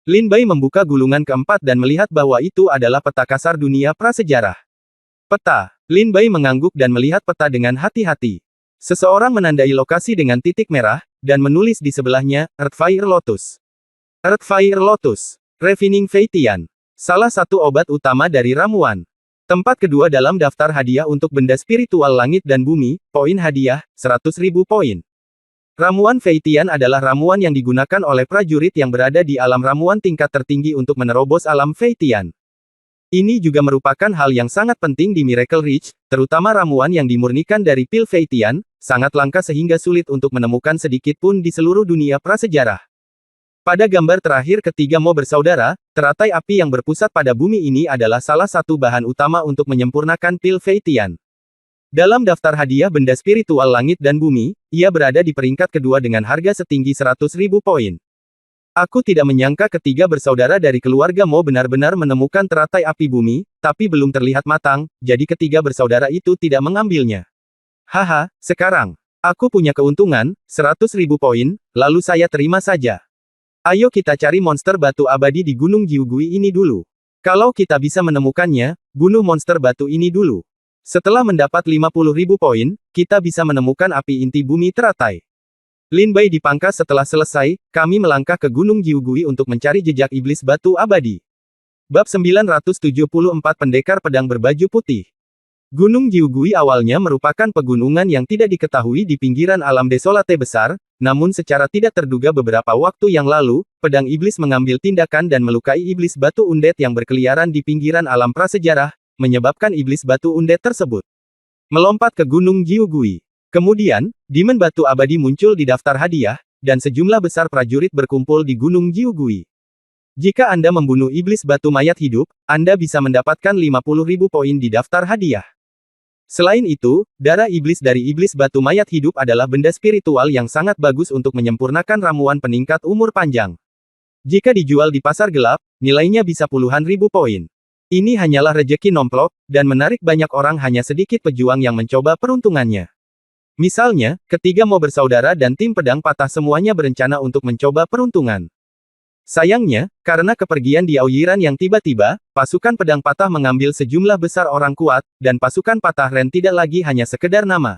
Lin Bai membuka gulungan keempat dan melihat bahwa itu adalah peta kasar dunia prasejarah. Peta. Lin Bai mengangguk dan melihat peta dengan hati-hati. Seseorang menandai lokasi dengan titik merah, dan menulis di sebelahnya, Earthfire Lotus. Earthfire Lotus. Refining Feitian. Salah satu obat utama dari ramuan. Tempat kedua dalam daftar hadiah untuk benda spiritual langit dan bumi, poin hadiah, 100.000 poin. Ramuan Feitian adalah ramuan yang digunakan oleh prajurit yang berada di alam ramuan tingkat tertinggi untuk menerobos alam Feitian. Ini juga merupakan hal yang sangat penting di Miracle Ridge, terutama ramuan yang dimurnikan dari pil Feitian, sangat langka sehingga sulit untuk menemukan sedikit pun di seluruh dunia prasejarah. Pada gambar terakhir ketiga Mo bersaudara, teratai api yang berpusat pada bumi ini adalah salah satu bahan utama untuk menyempurnakan pil Feitian. Dalam daftar hadiah benda spiritual langit dan bumi, ia berada di peringkat kedua dengan harga setinggi 100.000 poin. Aku tidak menyangka ketiga bersaudara dari keluarga Mo benar-benar menemukan teratai api bumi, tapi belum terlihat matang, jadi ketiga bersaudara itu tidak mengambilnya. Haha, sekarang, aku punya keuntungan, 100.000 poin, lalu saya terima saja. Ayo kita cari monster batu abadi di Gunung Jiugui ini dulu. Kalau kita bisa menemukannya, bunuh monster batu ini dulu. Setelah mendapat 50.000 poin, kita bisa menemukan api inti bumi teratai. Lin Bai dipangkas setelah selesai, kami melangkah ke Gunung Jiugui untuk mencari jejak iblis batu abadi. Bab 974 Pendekar Pedang Berbaju Putih. Gunung Jiugui awalnya merupakan pegunungan yang tidak diketahui di pinggiran alam desolate besar, namun secara tidak terduga beberapa waktu yang lalu, pedang iblis mengambil tindakan dan melukai iblis batu undead yang berkeliaran di pinggiran alam prasejarah, menyebabkan iblis batu undead tersebut melompat ke Gunung Jiugui. Kemudian, Demon Batu Abadi muncul di daftar hadiah, dan sejumlah besar prajurit berkumpul di Gunung Jiugui. Jika Anda membunuh iblis batu mayat hidup, Anda bisa mendapatkan 50.000 poin di daftar hadiah. Selain itu, darah iblis dari iblis batu mayat hidup adalah benda spiritual yang sangat bagus untuk menyempurnakan ramuan peningkat umur panjang. Jika dijual di pasar gelap, nilainya bisa puluhan ribu poin. Ini hanyalah rejeki nomplok, dan menarik banyak orang hanya sedikit pejuang yang mencoba peruntungannya. Misalnya, ketiga Mo bersaudara dan tim pedang patah semuanya berencana untuk mencoba peruntungan. Sayangnya, karena kepergian di Aoyiran yang tiba-tiba, pasukan pedang patah mengambil sejumlah besar orang kuat, dan pasukan patah Ren tidak lagi hanya sekedar nama.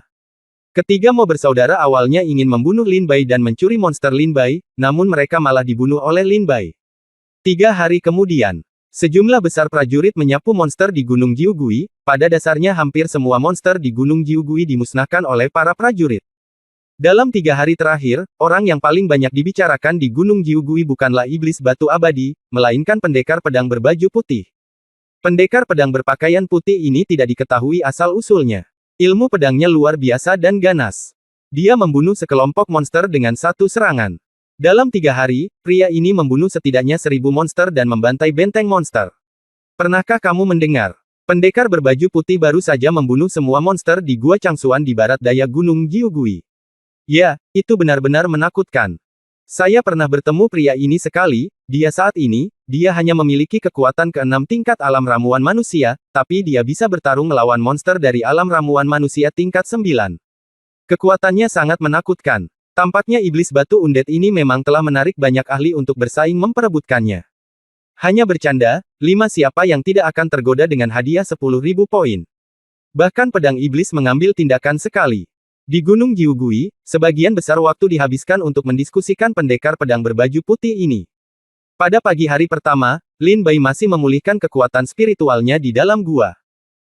Ketiga Mo bersaudara awalnya ingin membunuh Lin Bai dan mencuri monster Lin Bai, namun mereka malah dibunuh oleh Lin Bai. 3 hari kemudian, sejumlah besar prajurit menyapu monster di Gunung Jiugui. Pada dasarnya hampir semua monster di Gunung Jiugui dimusnahkan oleh para prajurit. Dalam 3 hari terakhir, orang yang paling banyak dibicarakan di Gunung Jiugui bukanlah iblis batu abadi, melainkan pendekar pedang berbaju putih. Pendekar pedang berpakaian putih ini tidak diketahui asal-usulnya. Ilmu pedangnya luar biasa dan ganas. Dia membunuh sekelompok monster dengan satu serangan. Dalam 3 hari, pria ini membunuh setidaknya 1000 monster dan membantai benteng monster. Pernahkah kamu mendengar? Pendekar berbaju putih baru saja membunuh semua monster di Gua Changsuan di barat daya Gunung Jiugui. Ya, itu benar-benar menakutkan. Saya pernah bertemu pria ini sekali, dia hanya memiliki kekuatan ke-6 tingkat alam ramuan manusia, tapi dia bisa bertarung melawan monster dari alam ramuan manusia tingkat 9. Kekuatannya sangat menakutkan. Tampaknya iblis batu undead ini memang telah menarik banyak ahli untuk bersaing memperebutkannya. Hanya bercanda, 5 siapa yang tidak akan tergoda dengan hadiah 10.000 poin. Bahkan pedang iblis mengambil tindakan sekali. Di Gunung Jiugui, sebagian besar waktu dihabiskan untuk mendiskusikan pendekar pedang berbaju putih ini. Pada pagi hari pertama, Lin Bai masih memulihkan kekuatan spiritualnya di dalam gua.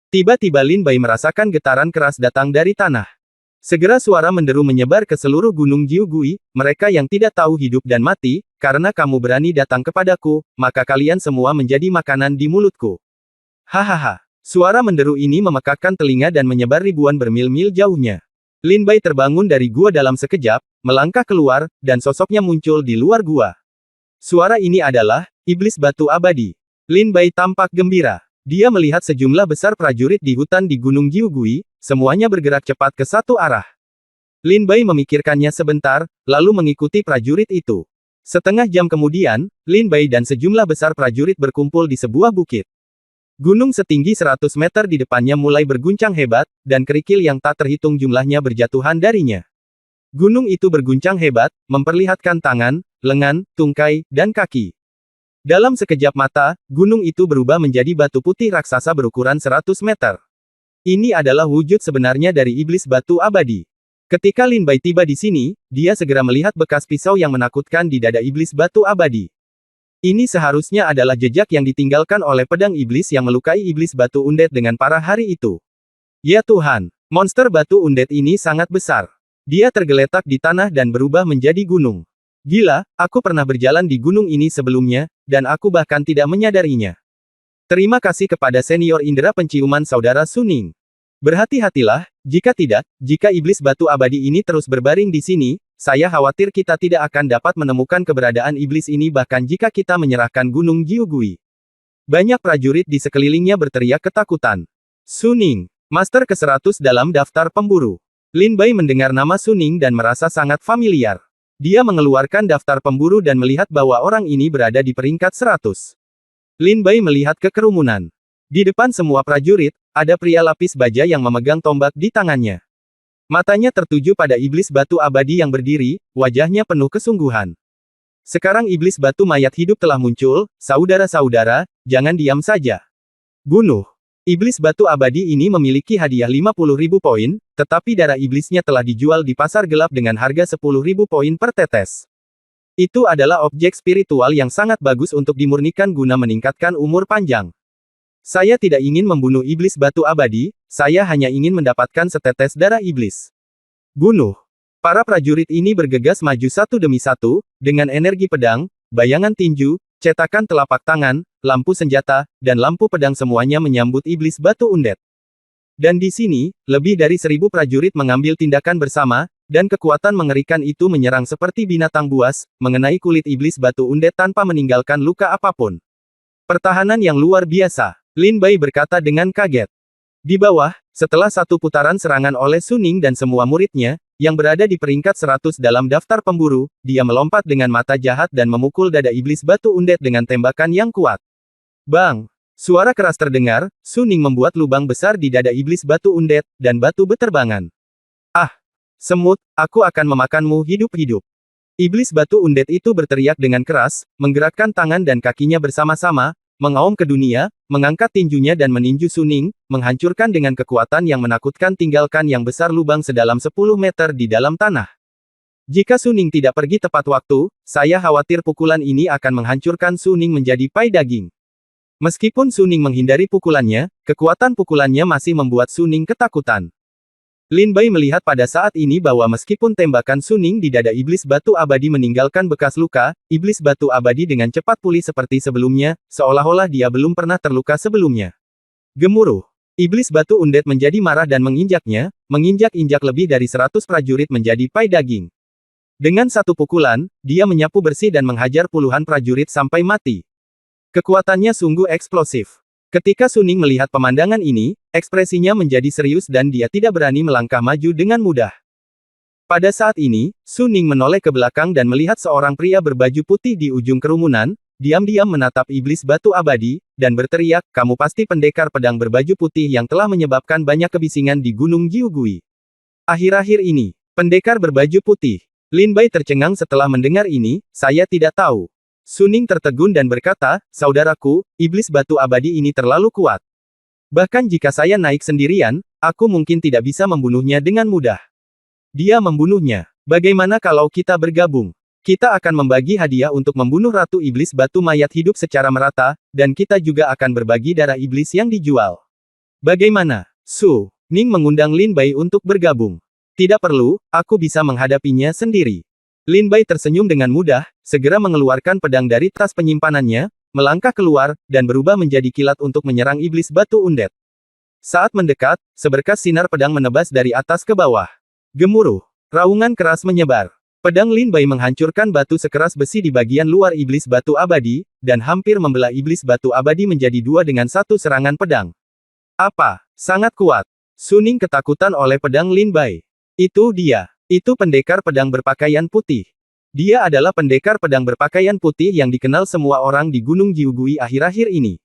Tiba-tiba Lin Bai merasakan getaran keras datang dari tanah. Segera suara menderu menyebar ke seluruh Gunung Jiugui, mereka yang tidak tahu hidup dan mati, karena kamu berani datang kepadaku, maka kalian semua menjadi makanan di mulutku. Hahaha. Suara menderu ini memekakkan telinga dan menyebar ribuan bermil-mil jauhnya. Lin Bai terbangun dari gua dalam sekejap, melangkah keluar, dan sosoknya muncul di luar gua. Suara ini adalah iblis batu abadi. Lin Bai tampak gembira. Dia melihat sejumlah besar prajurit di hutan di Gunung Jiugui, semuanya bergerak cepat ke satu arah. Lin Bai memikirkannya sebentar, lalu mengikuti prajurit itu. Setengah jam kemudian, Lin Bai dan sejumlah besar prajurit berkumpul di sebuah bukit. Gunung setinggi 100 meter di depannya mulai berguncang hebat, dan kerikil yang tak terhitung jumlahnya berjatuhan darinya. Gunung itu berguncang hebat, memperlihatkan tangan, lengan, tungkai, dan kaki. Dalam sekejap mata, gunung itu berubah menjadi batu putih raksasa berukuran 100 meter. Ini adalah wujud sebenarnya dari iblis batu abadi. Ketika Lin Bai tiba di sini, dia segera melihat bekas pisau yang menakutkan di dada iblis batu abadi. Ini seharusnya adalah jejak yang ditinggalkan oleh pedang iblis yang melukai iblis batu undead dengan parah hari itu. Ya Tuhan, monster batu undead ini sangat besar. Dia tergeletak di tanah dan berubah menjadi gunung. Gila, aku pernah berjalan di gunung ini sebelumnya, dan aku bahkan tidak menyadarinya. Terima kasih kepada senior indera penciuman saudara Suning. Berhati-hatilah, jika iblis batu abadi ini terus berbaring di sini, saya khawatir kita tidak akan dapat menemukan keberadaan iblis ini bahkan jika kita menyerahkan Gunung Jiugui. Banyak prajurit di sekelilingnya berteriak ketakutan. Suning, Master ke-100 dalam daftar pemburu. Lin Bai mendengar nama Suning dan merasa sangat familiar. Dia mengeluarkan daftar pemburu dan melihat bahwa orang ini berada di peringkat 100. Lin Bai melihat ke kerumunan. Di depan semua prajurit, ada pria lapis baja yang memegang tombak di tangannya. Matanya tertuju pada iblis batu abadi yang berdiri, wajahnya penuh kesungguhan. Sekarang iblis batu mayat hidup telah muncul, saudara-saudara, jangan diam saja. Bunuh. Iblis batu abadi ini memiliki hadiah 50.000 poin, tetapi darah iblisnya telah dijual di pasar gelap dengan harga 10.000 poin per tetes. Itu adalah objek spiritual yang sangat bagus untuk dimurnikan guna meningkatkan umur panjang. Saya tidak ingin membunuh iblis batu abadi, saya hanya ingin mendapatkan setetes darah iblis. Bunuh. Para prajurit ini bergegas maju satu demi satu, dengan energi pedang, bayangan tinju, cetakan telapak tangan, lampu senjata, dan lampu pedang semuanya menyambut iblis batu undead. Dan di sini, lebih dari 1.000 prajurit mengambil tindakan bersama, dan kekuatan mengerikan itu menyerang seperti binatang buas, mengenai kulit iblis batu undead tanpa meninggalkan luka apapun. Pertahanan yang luar biasa, Lin Bai berkata dengan kaget. Di bawah, setelah satu putaran serangan oleh Suning dan semua muridnya, yang berada di peringkat 100 dalam daftar pemburu, dia melompat dengan mata jahat dan memukul dada iblis batu undead dengan tembakan yang kuat. Bang! Suara keras terdengar, Suning membuat lubang besar di dada iblis batu undead, dan batu beterbangan. Ah! Semut, aku akan memakanmu hidup-hidup. Iblis batu undead itu berteriak dengan keras, menggerakkan tangan dan kakinya bersama-sama, mengaum ke dunia, mengangkat tinjunya dan meninju Suning, menghancurkan dengan kekuatan yang menakutkan tinggalkan yang besar lubang sedalam 10 meter di dalam tanah. Jika Suning tidak pergi tepat waktu, saya khawatir pukulan ini akan menghancurkan Suning menjadi pai daging. Meskipun Suning menghindari pukulannya, kekuatan pukulannya masih membuat Suning ketakutan. Lin Bai melihat pada saat ini bahwa meskipun tembakan Suning di dada iblis batu abadi meninggalkan bekas luka, iblis batu abadi dengan cepat pulih seperti sebelumnya, seolah-olah dia belum pernah terluka sebelumnya. Gemuruh. Iblis batu undead menjadi marah dan menginjaknya, menginjak-injak lebih dari 100 prajurit menjadi pai daging. Dengan satu pukulan, dia menyapu bersih dan menghajar puluhan prajurit sampai mati. Kekuatannya sungguh eksplosif. Ketika Suning melihat pemandangan ini, ekspresinya menjadi serius dan dia tidak berani melangkah maju dengan mudah. Pada saat ini, Suning menoleh ke belakang dan melihat seorang pria berbaju putih di ujung kerumunan, diam-diam menatap iblis batu abadi, dan berteriak, kamu pasti pendekar pedang berbaju putih yang telah menyebabkan banyak kebisingan di Gunung Jiugui. Akhir-akhir ini, pendekar berbaju putih. Lin Bai tercengang setelah mendengar ini, saya tidak tahu. Suning tertegun dan berkata, saudaraku, iblis batu abadi ini terlalu kuat. Bahkan jika saya naik sendirian, aku mungkin tidak bisa membunuhnya dengan mudah. Dia membunuhnya. Bagaimana kalau kita bergabung? Kita akan membagi hadiah untuk membunuh Ratu Iblis Batu Mayat hidup secara merata, dan kita juga akan berbagi darah iblis yang dijual. Bagaimana? Su Ning mengundang Lin Bai untuk bergabung. Tidak perlu, aku bisa menghadapinya sendiri. Lin Bai tersenyum dengan mudah, segera mengeluarkan pedang dari tas penyimpanannya, melangkah keluar, dan berubah menjadi kilat untuk menyerang iblis batu undead. Saat mendekat, seberkas sinar pedang menebas dari atas ke bawah. Gemuruh. Raungan keras menyebar. Pedang Lin Bai menghancurkan batu sekeras besi di bagian luar iblis batu abadi, dan hampir membelah iblis batu abadi menjadi dua dengan satu serangan pedang. Apa? Sangat kuat. Suning ketakutan oleh pedang Lin Bai. Itu dia. Itu pendekar pedang berpakaian putih. Dia adalah pendekar pedang berpakaian putih yang dikenal semua orang di Gunung Jiugui akhir-akhir ini.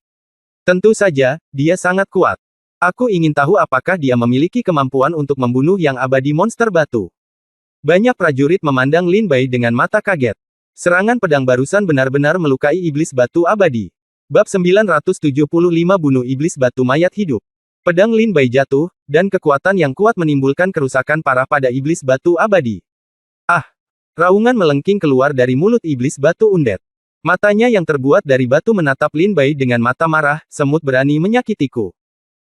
Tentu saja, dia sangat kuat. Aku ingin tahu apakah dia memiliki kemampuan untuk membunuh yang abadi monster batu. Banyak prajurit memandang Lin Bai dengan mata kaget. Serangan pedang barusan benar-benar melukai iblis batu abadi. Bab 975 bunuh iblis batu mayat hidup. Pedang Lin Bai jatuh, dan kekuatan yang kuat menimbulkan kerusakan parah pada iblis batu abadi. Ah! Raungan melengking keluar dari mulut iblis batu undead. Matanya yang terbuat dari batu menatap Lin Bai dengan mata marah, semut berani menyakitiku.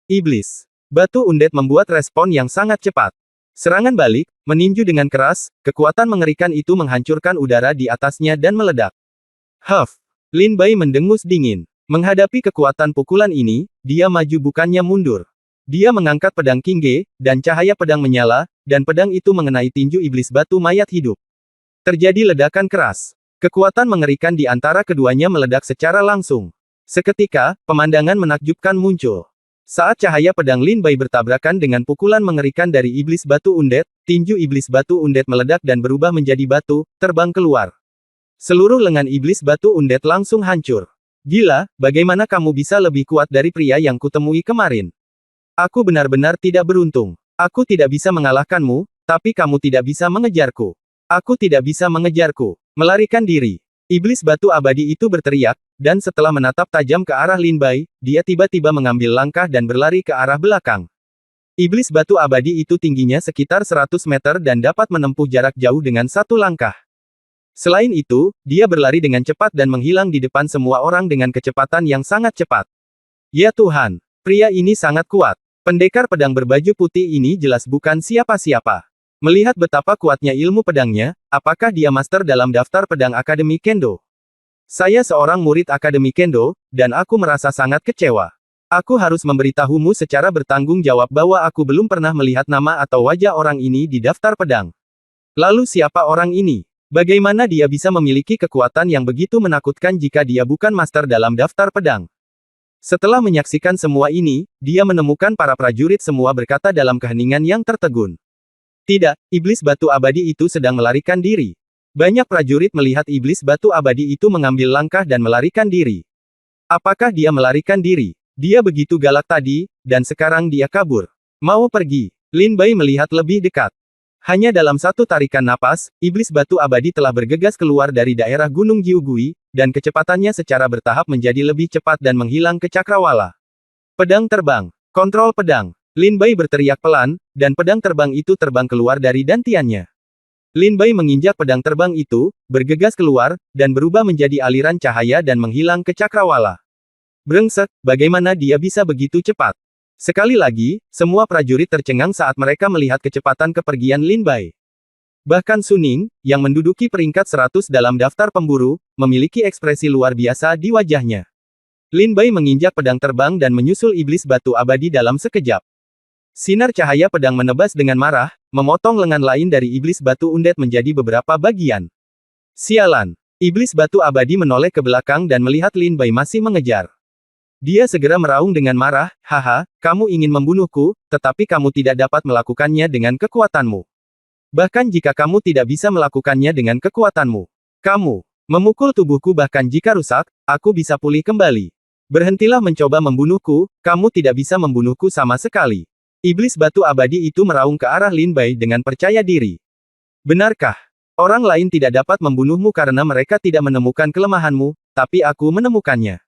Iblis batu undead membuat respon yang sangat cepat. Serangan balik, meninju dengan keras, kekuatan mengerikan itu menghancurkan udara di atasnya dan meledak. Huff! Lin Bai mendengus dingin. Menghadapi kekuatan pukulan ini, dia maju bukannya mundur. Dia mengangkat pedang Qingge, dan cahaya pedang menyala, dan pedang itu mengenai tinju iblis batu mayat hidup. Terjadi ledakan keras. Kekuatan mengerikan di antara keduanya meledak secara langsung. Seketika, pemandangan menakjubkan muncul. Saat cahaya pedang Lin Bai bertabrakan dengan pukulan mengerikan dari iblis batu undead, tinju iblis batu undead meledak dan berubah menjadi batu, terbang keluar. Seluruh lengan iblis batu undead langsung hancur. Gila, bagaimana kamu bisa lebih kuat dari pria yang kutemui kemarin? Aku benar-benar tidak beruntung. Aku tidak bisa mengalahkanmu, tapi kamu tidak bisa mengejarku. Aku tidak bisa mengejarku. Melarikan diri. Iblis batu abadi itu berteriak, dan setelah menatap tajam ke arah Lin Bai, dia tiba-tiba mengambil langkah dan berlari ke arah belakang. Iblis batu abadi itu tingginya sekitar 100 meter dan dapat menempuh jarak jauh dengan satu langkah. Selain itu, dia berlari dengan cepat dan menghilang di depan semua orang dengan kecepatan yang sangat cepat. Ya Tuhan! Pria ini sangat kuat. Pendekar pedang berbaju putih ini jelas bukan siapa-siapa. Melihat betapa kuatnya ilmu pedangnya, apakah dia master dalam daftar pedang Akademi Kendo? Saya seorang murid Akademi Kendo, dan aku merasa sangat kecewa. Aku harus memberitahumu secara bertanggung jawab bahwa aku belum pernah melihat nama atau wajah orang ini di daftar pedang. Lalu siapa orang ini? Bagaimana dia bisa memiliki kekuatan yang begitu menakutkan jika dia bukan master dalam daftar pedang? Setelah menyaksikan semua ini, dia menemukan para prajurit semua berkata dalam keheningan yang tertegun. Tidak, iblis batu abadi itu sedang melarikan diri. Banyak prajurit melihat iblis batu abadi itu mengambil langkah dan melarikan diri. Apakah dia melarikan diri? Dia begitu galak tadi, dan sekarang dia kabur. Mau pergi. Lin Bai melihat lebih dekat. Hanya dalam satu tarikan napas, iblis batu abadi telah bergegas keluar dari daerah Gunung Jiugui, dan kecepatannya secara bertahap menjadi lebih cepat dan menghilang ke cakrawala. Pedang terbang. Kontrol pedang. Lin Bai berteriak pelan, dan pedang terbang itu terbang keluar dari dantiannya. Lin Bai menginjak pedang terbang itu, bergegas keluar, dan berubah menjadi aliran cahaya dan menghilang ke cakrawala. Brengsek, bagaimana dia bisa begitu cepat? Sekali lagi, semua prajurit tercengang saat mereka melihat kecepatan kepergian Lin Bai. Bahkan Suning, yang menduduki peringkat 100 dalam daftar pemburu, memiliki ekspresi luar biasa di wajahnya. Lin Bai menginjak pedang terbang dan menyusul iblis batu abadi dalam sekejap. Sinar cahaya pedang menebas dengan marah, memotong lengan lain dari iblis batu undead menjadi beberapa bagian. Sialan! Iblis batu abadi menoleh ke belakang dan melihat Lin Bai masih mengejar. Dia segera meraung dengan marah, haha, kamu ingin membunuhku, tetapi kamu tidak dapat melakukannya dengan kekuatanmu. Bahkan jika kamu tidak bisa melakukannya dengan kekuatanmu, kamu memukul tubuhku bahkan jika rusak, aku bisa pulih kembali. Berhentilah mencoba membunuhku, kamu tidak bisa membunuhku sama sekali. Iblis batu abadi itu meraung ke arah Lin Bai dengan percaya diri. Benarkah? Orang lain tidak dapat membunuhmu karena mereka tidak menemukan kelemahanmu, tapi aku menemukannya.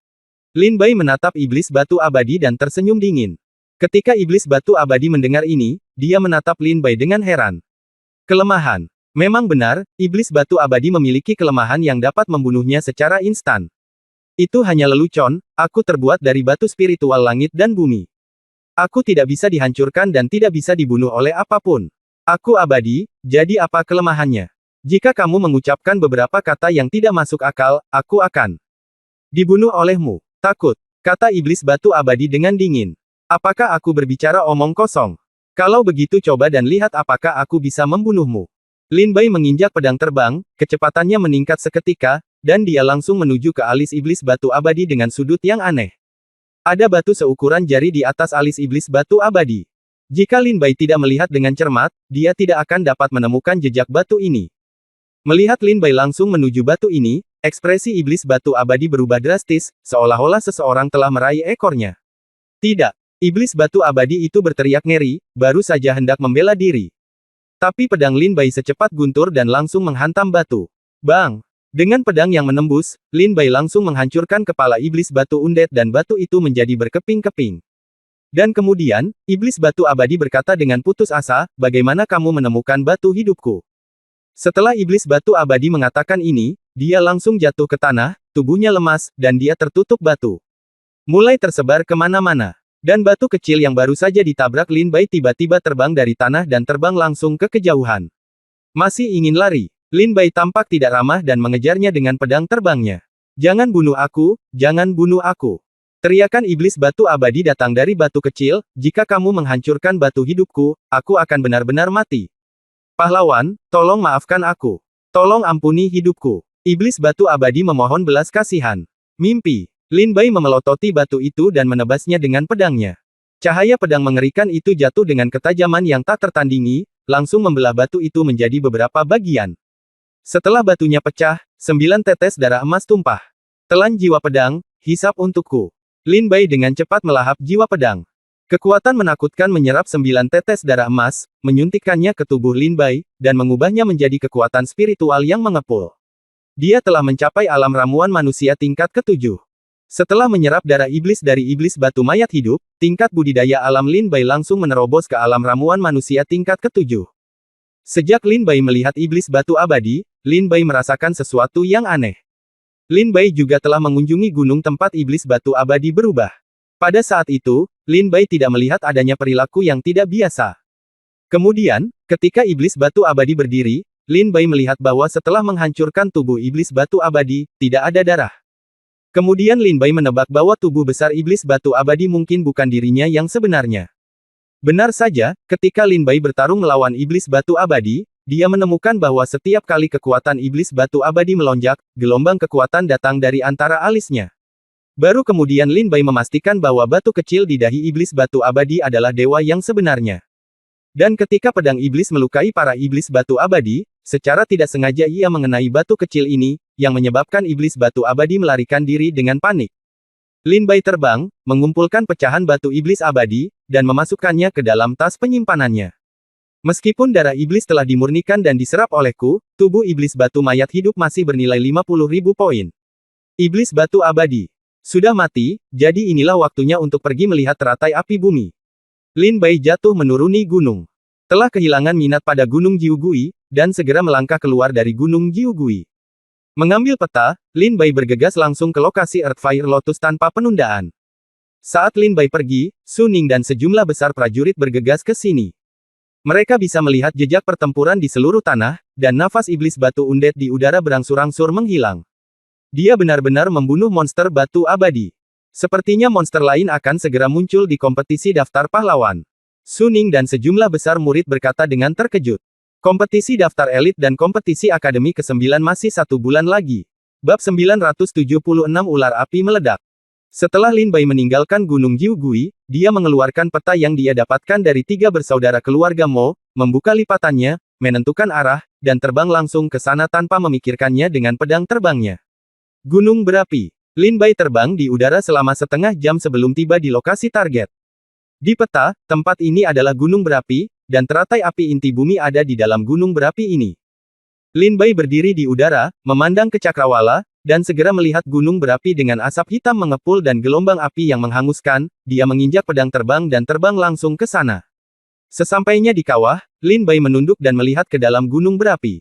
Lin Bai menatap iblis batu abadi dan tersenyum dingin. Ketika iblis batu abadi mendengar ini, dia menatap Lin Bai dengan heran. Kelemahan. Memang benar, iblis batu abadi memiliki kelemahan yang dapat membunuhnya secara instan. Itu hanya lelucon, aku terbuat dari batu spiritual langit dan bumi. Aku tidak bisa dihancurkan dan tidak bisa dibunuh oleh apapun. Aku abadi, jadi apa kelemahannya? Jika kamu mengucapkan beberapa kata yang tidak masuk akal, aku akan dibunuh olehmu. Takut, kata iblis batu abadi dengan dingin. Apakah aku berbicara omong kosong? Kalau begitu coba dan lihat apakah aku bisa membunuhmu. Lin Bai menginjak pedang terbang, kecepatannya meningkat seketika, dan dia langsung menuju ke alis iblis batu abadi dengan sudut yang aneh. Ada batu seukuran jari di atas alis iblis batu abadi. Jika Lin Bai tidak melihat dengan cermat, dia tidak akan dapat menemukan jejak batu ini. Melihat Lin Bai langsung menuju batu ini, ekspresi iblis batu abadi berubah drastis, seolah-olah seseorang telah meraih ekornya. Tidak, iblis batu abadi itu berteriak ngeri, baru saja hendak membela diri. Tapi pedang Lin Bai secepat guntur dan langsung menghantam batu. Bang! Dengan pedang yang menembus, Lin Bai langsung menghancurkan kepala iblis batu undead dan batu itu menjadi berkeping-keping. Dan kemudian, iblis batu abadi berkata dengan putus asa, bagaimana kamu menemukan batu hidupku? Setelah iblis batu abadi mengatakan ini, dia langsung jatuh ke tanah, tubuhnya lemas, dan dia tertutup batu. Mulai tersebar kemana-mana. Dan batu kecil yang baru saja ditabrak Lin Bai tiba-tiba terbang dari tanah dan terbang langsung ke kejauhan. Masih ingin lari. Lin Bai tampak tidak ramah dan mengejarnya dengan pedang terbangnya. Jangan bunuh aku, jangan bunuh aku. Teriakan iblis batu abadi datang dari batu kecil, jika kamu menghancurkan batu hidupku, aku akan benar-benar mati. Pahlawan, tolong maafkan aku. Tolong ampuni hidupku. Iblis batu abadi memohon belas kasihan. Mimpi. Lin Bai memelototi batu itu dan menebasnya dengan pedangnya. Cahaya pedang mengerikan itu jatuh dengan ketajaman yang tak tertandingi, langsung membelah batu itu menjadi beberapa bagian. Setelah batunya pecah, 9 tetes darah emas tumpah. Telan jiwa pedang, hisap untukku. Lin Bai dengan cepat melahap jiwa pedang. Kekuatan menakutkan menyerap 9 tetes darah emas, menyuntikkannya ke tubuh Lin Bai, dan mengubahnya menjadi kekuatan spiritual yang mengepul. Dia telah mencapai alam ramuan manusia tingkat ke-7. Setelah menyerap darah iblis dari iblis batu mayat hidup, tingkat budidaya alam Lin Bai langsung menerobos ke alam ramuan manusia tingkat ke-7. Sejak Lin Bai melihat iblis batu abadi, Lin Bai merasakan sesuatu yang aneh. Lin Bai juga telah mengunjungi gunung tempat iblis batu abadi berubah. Pada saat itu, Lin Bai tidak melihat adanya perilaku yang tidak biasa. Kemudian, ketika iblis batu abadi berdiri, Lin Bai melihat bahwa setelah menghancurkan tubuh iblis batu abadi, tidak ada darah. Kemudian Lin Bai menebak bahwa tubuh besar iblis batu abadi mungkin bukan dirinya yang sebenarnya. Benar saja, ketika Lin Bai bertarung melawan iblis batu abadi, dia menemukan bahwa setiap kali kekuatan iblis batu abadi melonjak, gelombang kekuatan datang dari antara alisnya. Baru kemudian Lin Bai memastikan bahwa batu kecil di dahi iblis batu abadi adalah dewa yang sebenarnya. Dan ketika pedang iblis melukai para iblis batu abadi, secara tidak sengaja ia mengenai batu kecil ini, yang menyebabkan iblis batu abadi melarikan diri dengan panik. Lin Bai terbang, mengumpulkan pecahan batu iblis abadi, dan memasukkannya ke dalam tas penyimpanannya. Meskipun darah iblis telah dimurnikan dan diserap olehku, tubuh iblis batu mayat hidup masih bernilai 50.000 poin. Iblis batu abadi sudah mati, jadi inilah waktunya untuk pergi melihat teratai api bumi. Lin Bai jatuh menuruni gunung. Telah kehilangan minat pada Gunung Jiugui, dan segera melangkah keluar dari Gunung Jiugui. Mengambil peta, Lin Bai bergegas langsung ke lokasi Earthfire Lotus tanpa penundaan. Saat Lin Bai pergi, Su Ning dan sejumlah besar prajurit bergegas ke sini. Mereka bisa melihat jejak pertempuran di seluruh tanah, dan nafas iblis batu undead di udara berangsur-angsur menghilang. Dia benar-benar membunuh monster batu abadi. Sepertinya monster lain akan segera muncul di kompetisi daftar pahlawan. Su Ning dan sejumlah besar murid berkata dengan terkejut. Kompetisi daftar elit dan kompetisi akademi ke-9 masih 1 bulan lagi. Bab 976 Ular Api Meledak. Setelah Lin Bai meninggalkan Gunung Jiugui, dia mengeluarkan peta yang dia dapatkan dari 3 bersaudara keluarga Mo, membuka lipatannya, menentukan arah, dan terbang langsung ke sana tanpa memikirkannya dengan pedang terbangnya. Gunung berapi. Lin Bai terbang di udara selama setengah jam sebelum tiba di lokasi target. Di peta, tempat ini adalah gunung berapi, dan teratai api inti bumi ada di dalam gunung berapi ini. Lin Bai berdiri di udara, memandang ke cakrawala, dan segera melihat gunung berapi dengan asap hitam mengepul dan gelombang api yang menghanguskan, dia menginjak pedang terbang dan terbang langsung ke sana. Sesampainya di kawah, Lin Bai menunduk dan melihat ke dalam gunung berapi.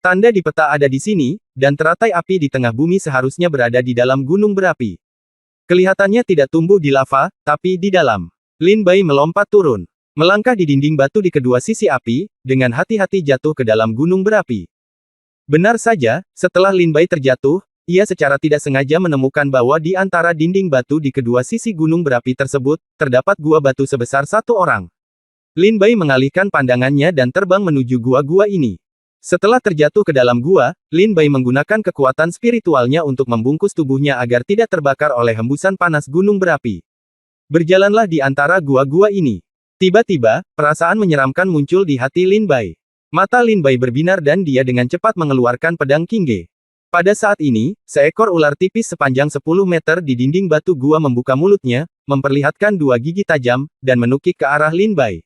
Tanda di peta ada di sini, dan teratai api di tengah bumi seharusnya berada di dalam gunung berapi. Kelihatannya tidak tumbuh di lava, tapi di dalam. Lin Bai melompat turun. Melangkah di dinding batu di kedua sisi api, dengan hati-hati jatuh ke dalam gunung berapi. Benar saja, setelah Lin Bai terjatuh, ia secara tidak sengaja menemukan bahwa di antara dinding batu di kedua sisi gunung berapi tersebut, terdapat gua batu sebesar 1 orang. Lin Bai mengalihkan pandangannya dan terbang menuju gua-gua ini. Setelah terjatuh ke dalam gua, Lin Bai menggunakan kekuatan spiritualnya untuk membungkus tubuhnya agar tidak terbakar oleh hembusan panas gunung berapi. Berjalanlah di antara gua-gua ini. Tiba-tiba, perasaan menyeramkan muncul di hati Lin Bai. Mata Lin Bai berbinar dan dia dengan cepat mengeluarkan pedang Qingge. Pada saat ini, seekor ular tipis sepanjang 10 meter di dinding batu gua membuka mulutnya, memperlihatkan 2 gigi tajam, dan menukik ke arah Lin Bai.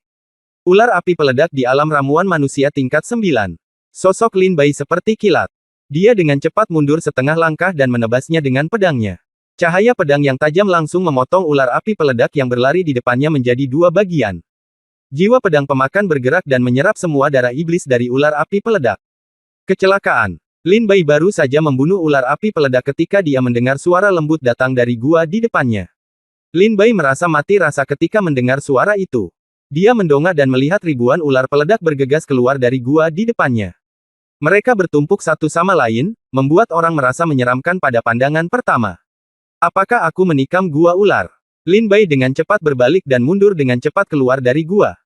Ular api peledak di alam ramuan manusia tingkat 9. Sosok Lin Bai seperti kilat. Dia dengan cepat mundur setengah langkah dan menebasnya dengan pedangnya. Cahaya pedang yang tajam langsung memotong ular api peledak yang berlari di depannya menjadi 2 bagian. Jiwa pedang pemakan bergerak dan menyerap semua darah iblis dari ular api peledak. Kecelakaan. Lin Bai baru saja membunuh ular api peledak ketika dia mendengar suara lembut datang dari gua di depannya. Lin Bai merasa mati rasa ketika mendengar suara itu. Dia mendongak dan melihat ribuan ular peledak bergegas keluar dari gua di depannya. Mereka bertumpuk satu sama lain, membuat orang merasa menyeramkan pada pandangan pertama. Apakah aku menikam gua ular? Lin Bai dengan cepat berbalik dan mundur dengan cepat keluar dari gua.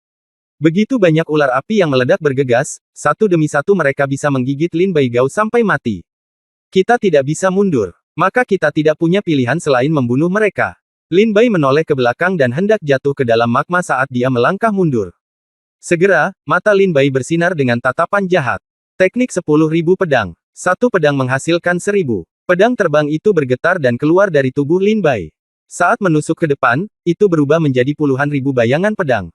Begitu banyak ular api yang meledak bergegas, satu demi satu mereka bisa menggigit Lin Bai Gao sampai mati. Kita tidak bisa mundur. Maka kita tidak punya pilihan selain membunuh mereka. Lin Bai menoleh ke belakang dan hendak jatuh ke dalam magma saat dia melangkah mundur. Segera, mata Lin Bai bersinar dengan tatapan jahat. Teknik 10.000 pedang. Satu pedang menghasilkan 1000. Pedang terbang itu bergetar dan keluar dari tubuh Lin Bai. Saat menusuk ke depan, itu berubah menjadi puluhan ribu bayangan pedang.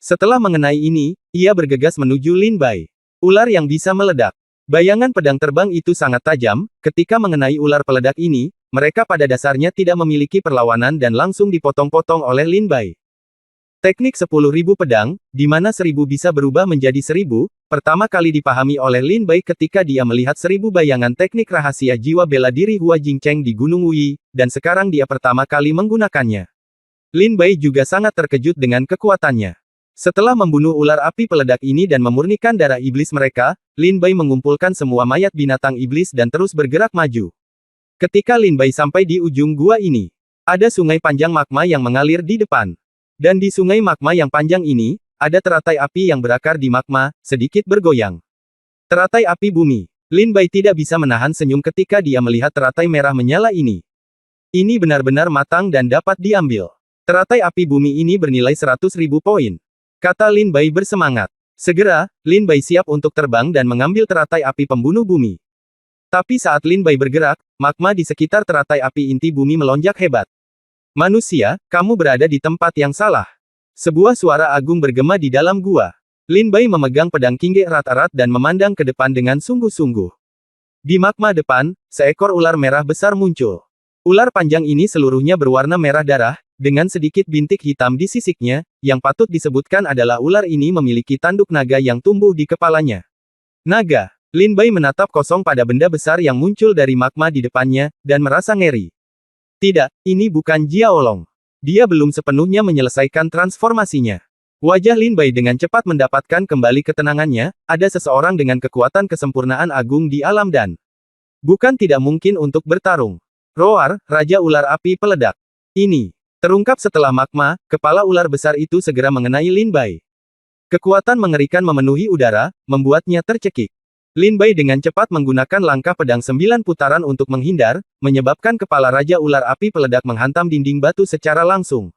Setelah mengenai ini, ia bergegas menuju Lin Bai. Ular yang bisa meledak. Bayangan pedang terbang itu sangat tajam, ketika mengenai ular peledak ini, mereka pada dasarnya tidak memiliki perlawanan dan langsung dipotong-potong oleh Lin Bai. Teknik 10.000 pedang, di mana 1000 bisa berubah menjadi 1000, pertama kali dipahami oleh Lin Bai ketika dia melihat 1000 bayangan teknik rahasia jiwa bela diri Hua Jingcheng di Gunung Wuyi, dan sekarang dia pertama kali menggunakannya. Lin Bai juga sangat terkejut dengan kekuatannya. Setelah membunuh ular api peledak ini dan memurnikan darah iblis mereka, Lin Bai mengumpulkan semua mayat binatang iblis dan terus bergerak maju. Ketika Lin Bai sampai di ujung gua ini, ada sungai panjang magma yang mengalir di depan. Dan di sungai magma yang panjang ini, ada teratai api yang berakar di magma, sedikit bergoyang. Teratai api bumi. Lin Bai tidak bisa menahan senyum ketika dia melihat teratai merah menyala ini. Ini benar-benar matang dan dapat diambil. Teratai api bumi ini bernilai 100.000 poin. Kata Lin Bai bersemangat. Segera, Lin Bai siap untuk terbang dan mengambil teratai api pembunuh bumi. Tapi saat Lin Bai bergerak, magma di sekitar teratai api inti bumi melonjak hebat. Manusia, kamu berada di tempat yang salah. Sebuah suara agung bergema di dalam gua. Lin Bai memegang pedang Qingge erat-erat dan memandang ke depan dengan sungguh-sungguh. Di magma depan, seekor ular merah besar muncul. Ular panjang ini seluruhnya berwarna merah darah, dengan sedikit bintik hitam di sisiknya, yang patut disebutkan adalah ular ini memiliki tanduk naga yang tumbuh di kepalanya. Naga. Lin Bai menatap kosong pada benda besar yang muncul dari magma di depannya, dan merasa ngeri. Tidak, ini bukan Jiaolong. Dia belum sepenuhnya menyelesaikan transformasinya. Wajah Lin Bai dengan cepat mendapatkan kembali ketenangannya, ada seseorang dengan kekuatan kesempurnaan agung di alam dan bukan tidak mungkin untuk bertarung. Roar, Raja Ular Api Peledak. Ini terungkap setelah magma, kepala ular besar itu segera mengenai Lin Bai. Kekuatan mengerikan memenuhi udara, membuatnya tercekik. Lin Bai dengan cepat menggunakan langkah pedang 9 putaran untuk menghindar, menyebabkan kepala Raja Ular Api Peledak menghantam dinding batu secara langsung.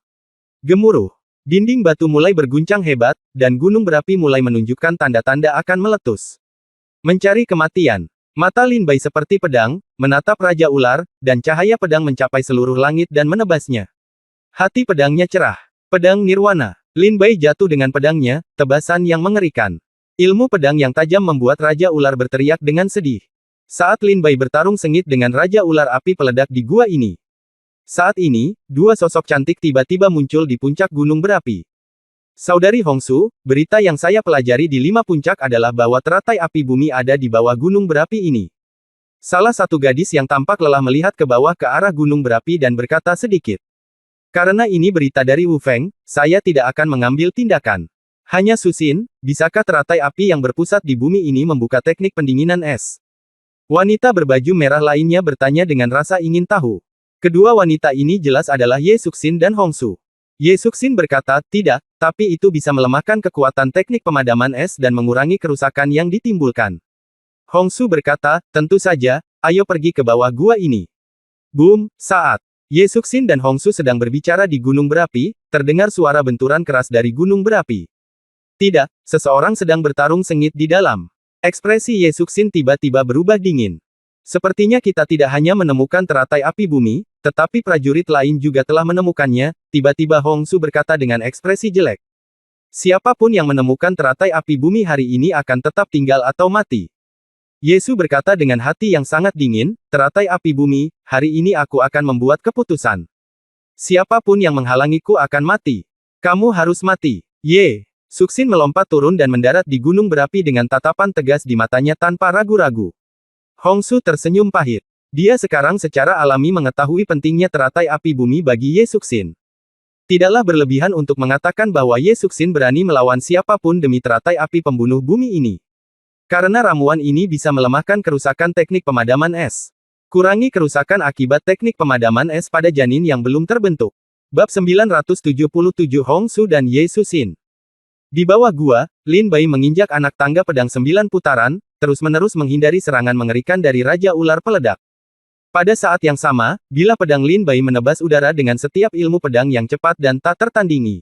Gemuruh. Dinding batu mulai berguncang hebat, dan gunung berapi mulai menunjukkan tanda-tanda akan meletus. Mencari kematian. Mata Lin Bai seperti pedang, menatap Raja Ular, dan cahaya pedang mencapai seluruh langit dan menebasnya. Hati pedangnya cerah. Pedang Nirwana. Lin Bai jatuh dengan pedangnya, tebasan yang mengerikan. Ilmu pedang yang tajam membuat Raja Ular berteriak dengan sedih. Saat Lin Bai bertarung sengit dengan Raja Ular Api Peledak di gua ini. Saat ini, dua sosok cantik tiba-tiba muncul di puncak gunung berapi. Saudari Hongsu, berita yang saya pelajari di 5 puncak adalah bahwa teratai api bumi ada di bawah gunung berapi ini. Salah satu gadis yang tampak lelah melihat ke bawah ke arah gunung berapi dan berkata sedikit. Karena ini berita dari Wu Feng, saya tidak akan mengambil tindakan. Hanya Susin, bisakah teratai api yang berpusat di bumi ini membuka teknik pendinginan es? Wanita berbaju merah lainnya bertanya dengan rasa ingin tahu. Kedua wanita ini jelas adalah Ye Suxin dan Hongsu. Ye Suxin berkata, tidak, tapi itu bisa melemahkan kekuatan teknik pemadaman es dan mengurangi kerusakan yang ditimbulkan. Hongsu berkata, tentu saja, ayo pergi ke bawah gua ini. Boom, saat Ye Suxin dan Hongsu sedang berbicara di gunung berapi, terdengar suara benturan keras dari gunung berapi. Tidak, seseorang sedang bertarung sengit di dalam. Ekspresi Ye Suxin tiba-tiba berubah dingin. Sepertinya kita tidak hanya menemukan teratai api bumi, tetapi prajurit lain juga telah menemukannya, tiba-tiba Hongsu berkata dengan ekspresi jelek. Siapapun yang menemukan teratai api bumi hari ini akan tetap tinggal atau mati. Yesu berkata dengan hati yang sangat dingin, teratai api bumi, hari ini aku akan membuat keputusan. Siapapun yang menghalangiku akan mati. Kamu harus mati. Ye. Suxin melompat turun dan mendarat di gunung berapi dengan tatapan tegas di matanya tanpa ragu-ragu. Hongsu tersenyum pahit. Dia sekarang secara alami mengetahui pentingnya teratai api bumi bagi Ye Suxin. Tidaklah berlebihan untuk mengatakan bahwa Ye Suxin berani melawan siapapun demi teratai api pembunuh bumi ini. Karena ramuan ini bisa melemahkan kerusakan teknik pemadaman es. Kurangi kerusakan akibat teknik pemadaman es pada janin yang belum terbentuk. Bab 977 Hongsu dan Ye Suxin. Di bawah gua, Lin Bai menginjak anak tangga pedang 9 putaran, terus-menerus menghindari serangan mengerikan dari Raja Ular Peledak. Pada saat yang sama, bilah pedang Lin Bai menebas udara dengan setiap ilmu pedang yang cepat dan tak tertandingi.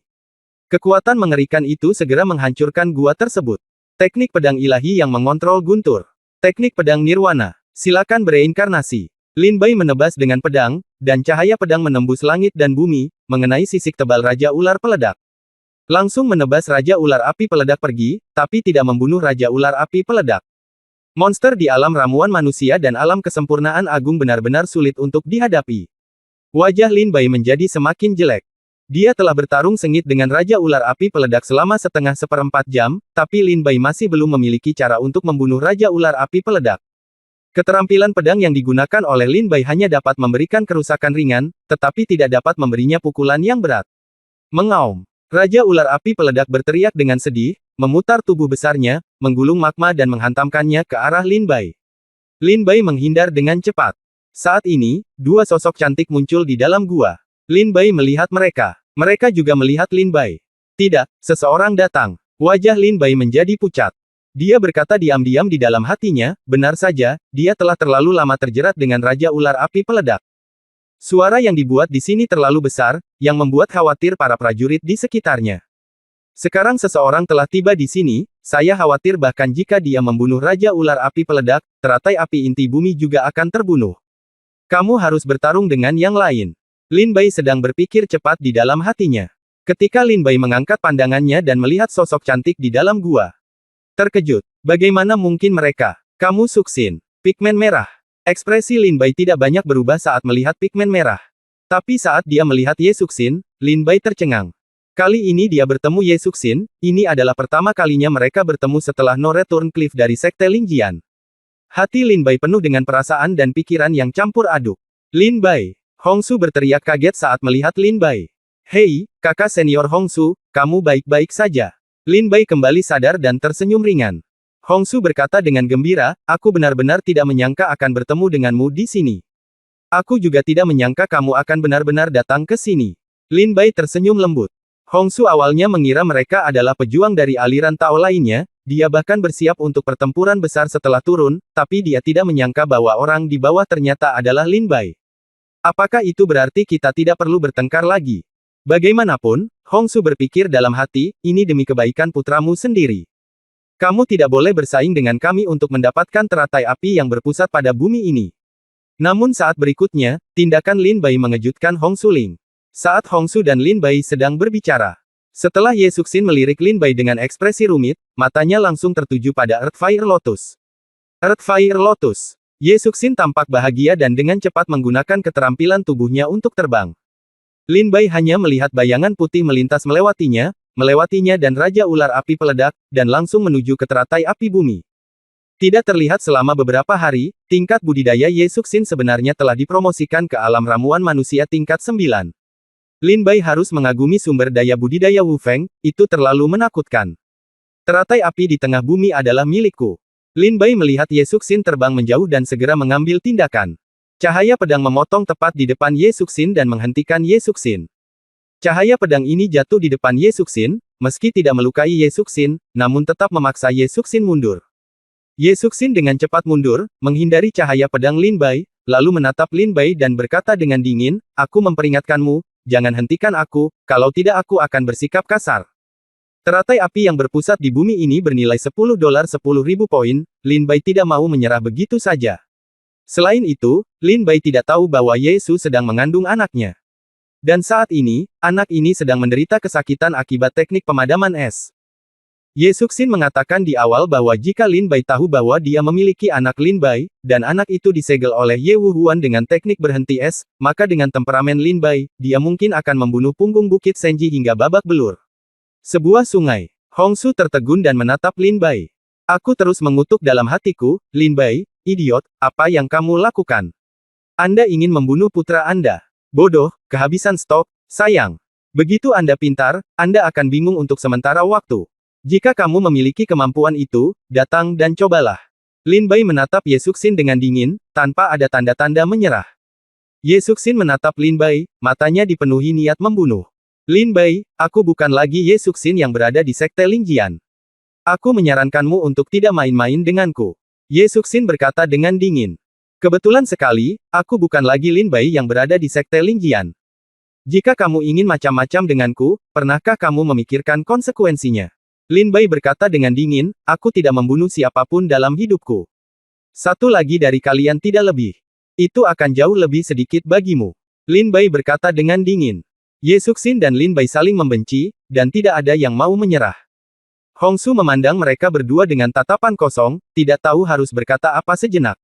Kekuatan mengerikan itu segera menghancurkan gua tersebut. Teknik pedang ilahi yang mengontrol guntur. Teknik pedang nirwana. Silakan bereinkarnasi. Lin Bai menebas dengan pedang, dan cahaya pedang menembus langit dan bumi, mengenai sisik tebal Raja Ular Peledak. Langsung menebas Raja Ular Api Peledak pergi, tapi tidak membunuh Raja Ular Api Peledak. Monster di alam ramuan manusia dan alam kesempurnaan agung benar-benar sulit untuk dihadapi. Wajah Lin Bai menjadi semakin jelek. Dia telah bertarung sengit dengan Raja Ular Api Peledak selama setengah seperempat jam, tapi Lin Bai masih belum memiliki cara untuk membunuh Raja Ular Api Peledak. Keterampilan pedang yang digunakan oleh Lin Bai hanya dapat memberikan kerusakan ringan, tetapi tidak dapat memberinya pukulan yang berat. Mengaum. Raja Ular Api Peledak berteriak dengan sedih, memutar tubuh besarnya, menggulung magma dan menghantamkannya ke arah Lin Bai. Lin Bai menghindar dengan cepat. Saat ini, dua sosok cantik muncul di dalam gua. Lin Bai melihat mereka. Mereka juga melihat Lin Bai. Tidak, seseorang datang. Wajah Lin Bai menjadi pucat. Dia berkata diam-diam di dalam hatinya, benar saja, dia telah terlalu lama terjerat dengan Raja Ular Api Peledak. Suara yang dibuat di sini terlalu besar, yang membuat khawatir para prajurit di sekitarnya. Sekarang seseorang telah tiba di sini, saya khawatir bahkan jika dia membunuh Raja Ular Api Peledak, teratai api inti bumi juga akan terbunuh. Kamu harus bertarung dengan yang lain. Lin Bai sedang berpikir cepat di dalam hatinya. Ketika Lin Bai mengangkat pandangannya dan melihat sosok cantik di dalam gua. Terkejut. Bagaimana mungkin mereka? Kamu Suxin. Pigmen merah. Ekspresi Lin Bai tidak banyak berubah saat melihat pigmen merah. Tapi saat dia melihat Ye Suxin, Lin Bai tercengang. Kali ini dia bertemu Ye Suxin, ini adalah pertama kalinya mereka bertemu setelah No Return Cliff dari Sekte Lingjian. Hati Lin Bai penuh dengan perasaan dan pikiran yang campur aduk. Lin Bai. Hongsu berteriak kaget saat melihat Lin Bai. Hei, kakak senior Hongsu, kamu baik-baik saja. Lin Bai kembali sadar dan tersenyum ringan. Hongsu berkata dengan gembira, aku benar-benar tidak menyangka akan bertemu denganmu di sini. Aku juga tidak menyangka kamu akan benar-benar datang ke sini. Lin Bai tersenyum lembut. Hongsu awalnya mengira mereka adalah pejuang dari aliran Tao lainnya, dia bahkan bersiap untuk pertempuran besar setelah turun, tapi dia tidak menyangka bahwa orang di bawah ternyata adalah Lin Bai. Apakah itu berarti kita tidak perlu bertengkar lagi? Bagaimanapun, Hongsu berpikir dalam hati, ini demi kebaikan putramu sendiri. Kamu tidak boleh bersaing dengan kami untuk mendapatkan teratai api yang berpusat pada bumi ini. Namun saat berikutnya, tindakan Lin Bai mengejutkan Hongsu Ling. Saat Hongsu dan Lin Bai sedang berbicara. Setelah Ye Suxin melirik Lin Bai dengan ekspresi rumit, matanya langsung tertuju pada Earthfire Lotus. Earthfire Lotus. Ye Suxin tampak bahagia dan dengan cepat menggunakan keterampilan tubuhnya untuk terbang. Lin Bai hanya melihat bayangan putih melintas melewatinya dan Raja Ular Api Peledak, dan langsung menuju ke teratai api bumi. Tidak terlihat selama beberapa hari, tingkat budidaya Ye Suxin sebenarnya telah dipromosikan ke alam ramuan manusia tingkat 9. Lin Bai harus mengagumi sumber daya budidaya Wu Feng, itu terlalu menakutkan. Teratai api di tengah bumi adalah milikku. Lin Bai melihat Ye Suxin terbang menjauh dan segera mengambil tindakan. Cahaya pedang memotong tepat di depan Ye Suxin dan menghentikan Ye Suxin. Cahaya pedang ini jatuh di depan Ye Suxin, meski tidak melukai Ye Suxin, namun tetap memaksa Ye Suxin mundur. Ye Suxin dengan cepat mundur, menghindari cahaya pedang Lin Bai, lalu menatap Lin Bai dan berkata dengan dingin, aku memperingatkanmu, jangan hentikan aku, kalau tidak aku akan bersikap kasar. Teratai api yang berpusat di bumi ini bernilai $10.10.000 poin, Lin Bai tidak mau menyerah begitu saja. Selain itu, Lin Bai tidak tahu bahwa Ye Su sedang mengandung anaknya. Dan saat ini, anak ini sedang menderita kesakitan akibat teknik pemadaman es. Ye Suxin mengatakan di awal bahwa jika Lin Bai tahu bahwa dia memiliki anak Lin Bai, dan anak itu disegel oleh Ye Wu Huan dengan teknik berhenti es, maka dengan temperamen Lin Bai, dia mungkin akan membunuh punggung Bukit Senji hingga babak belur. Sebuah sungai. Hongsu tertegun dan menatap Lin Bai. Aku terus mengutuk dalam hatiku, Lin Bai, idiot, apa yang kamu lakukan? Anda ingin membunuh putra Anda. Bodoh, kehabisan stok, sayang. Begitu Anda pintar, Anda akan bingung untuk sementara waktu. Jika kamu memiliki kemampuan itu, datang dan cobalah. Lin Bai menatap Ye Suxin dengan dingin, tanpa ada tanda-tanda menyerah. Ye Suxin menatap Lin Bai, matanya dipenuhi niat membunuh. Lin Bai, aku bukan lagi Ye Suxin yang berada di Sekte Lingjian. Aku menyarankanmu untuk tidak main-main denganku. Ye Suxin berkata dengan dingin. Kebetulan sekali, aku bukan lagi Lin Bai yang berada di Sekte Lingjian. Jika kamu ingin macam-macam denganku, pernahkah kamu memikirkan konsekuensinya? Lin Bai berkata dengan dingin, aku tidak membunuh siapapun dalam hidupku. Satu lagi dari kalian tidak lebih. Itu akan jauh lebih sedikit bagimu. Lin Bai berkata dengan dingin. Ye Suxin dan Lin Bai saling membenci, dan tidak ada yang mau menyerah. Hongsu memandang mereka berdua dengan tatapan kosong, tidak tahu harus berkata apa sejenak.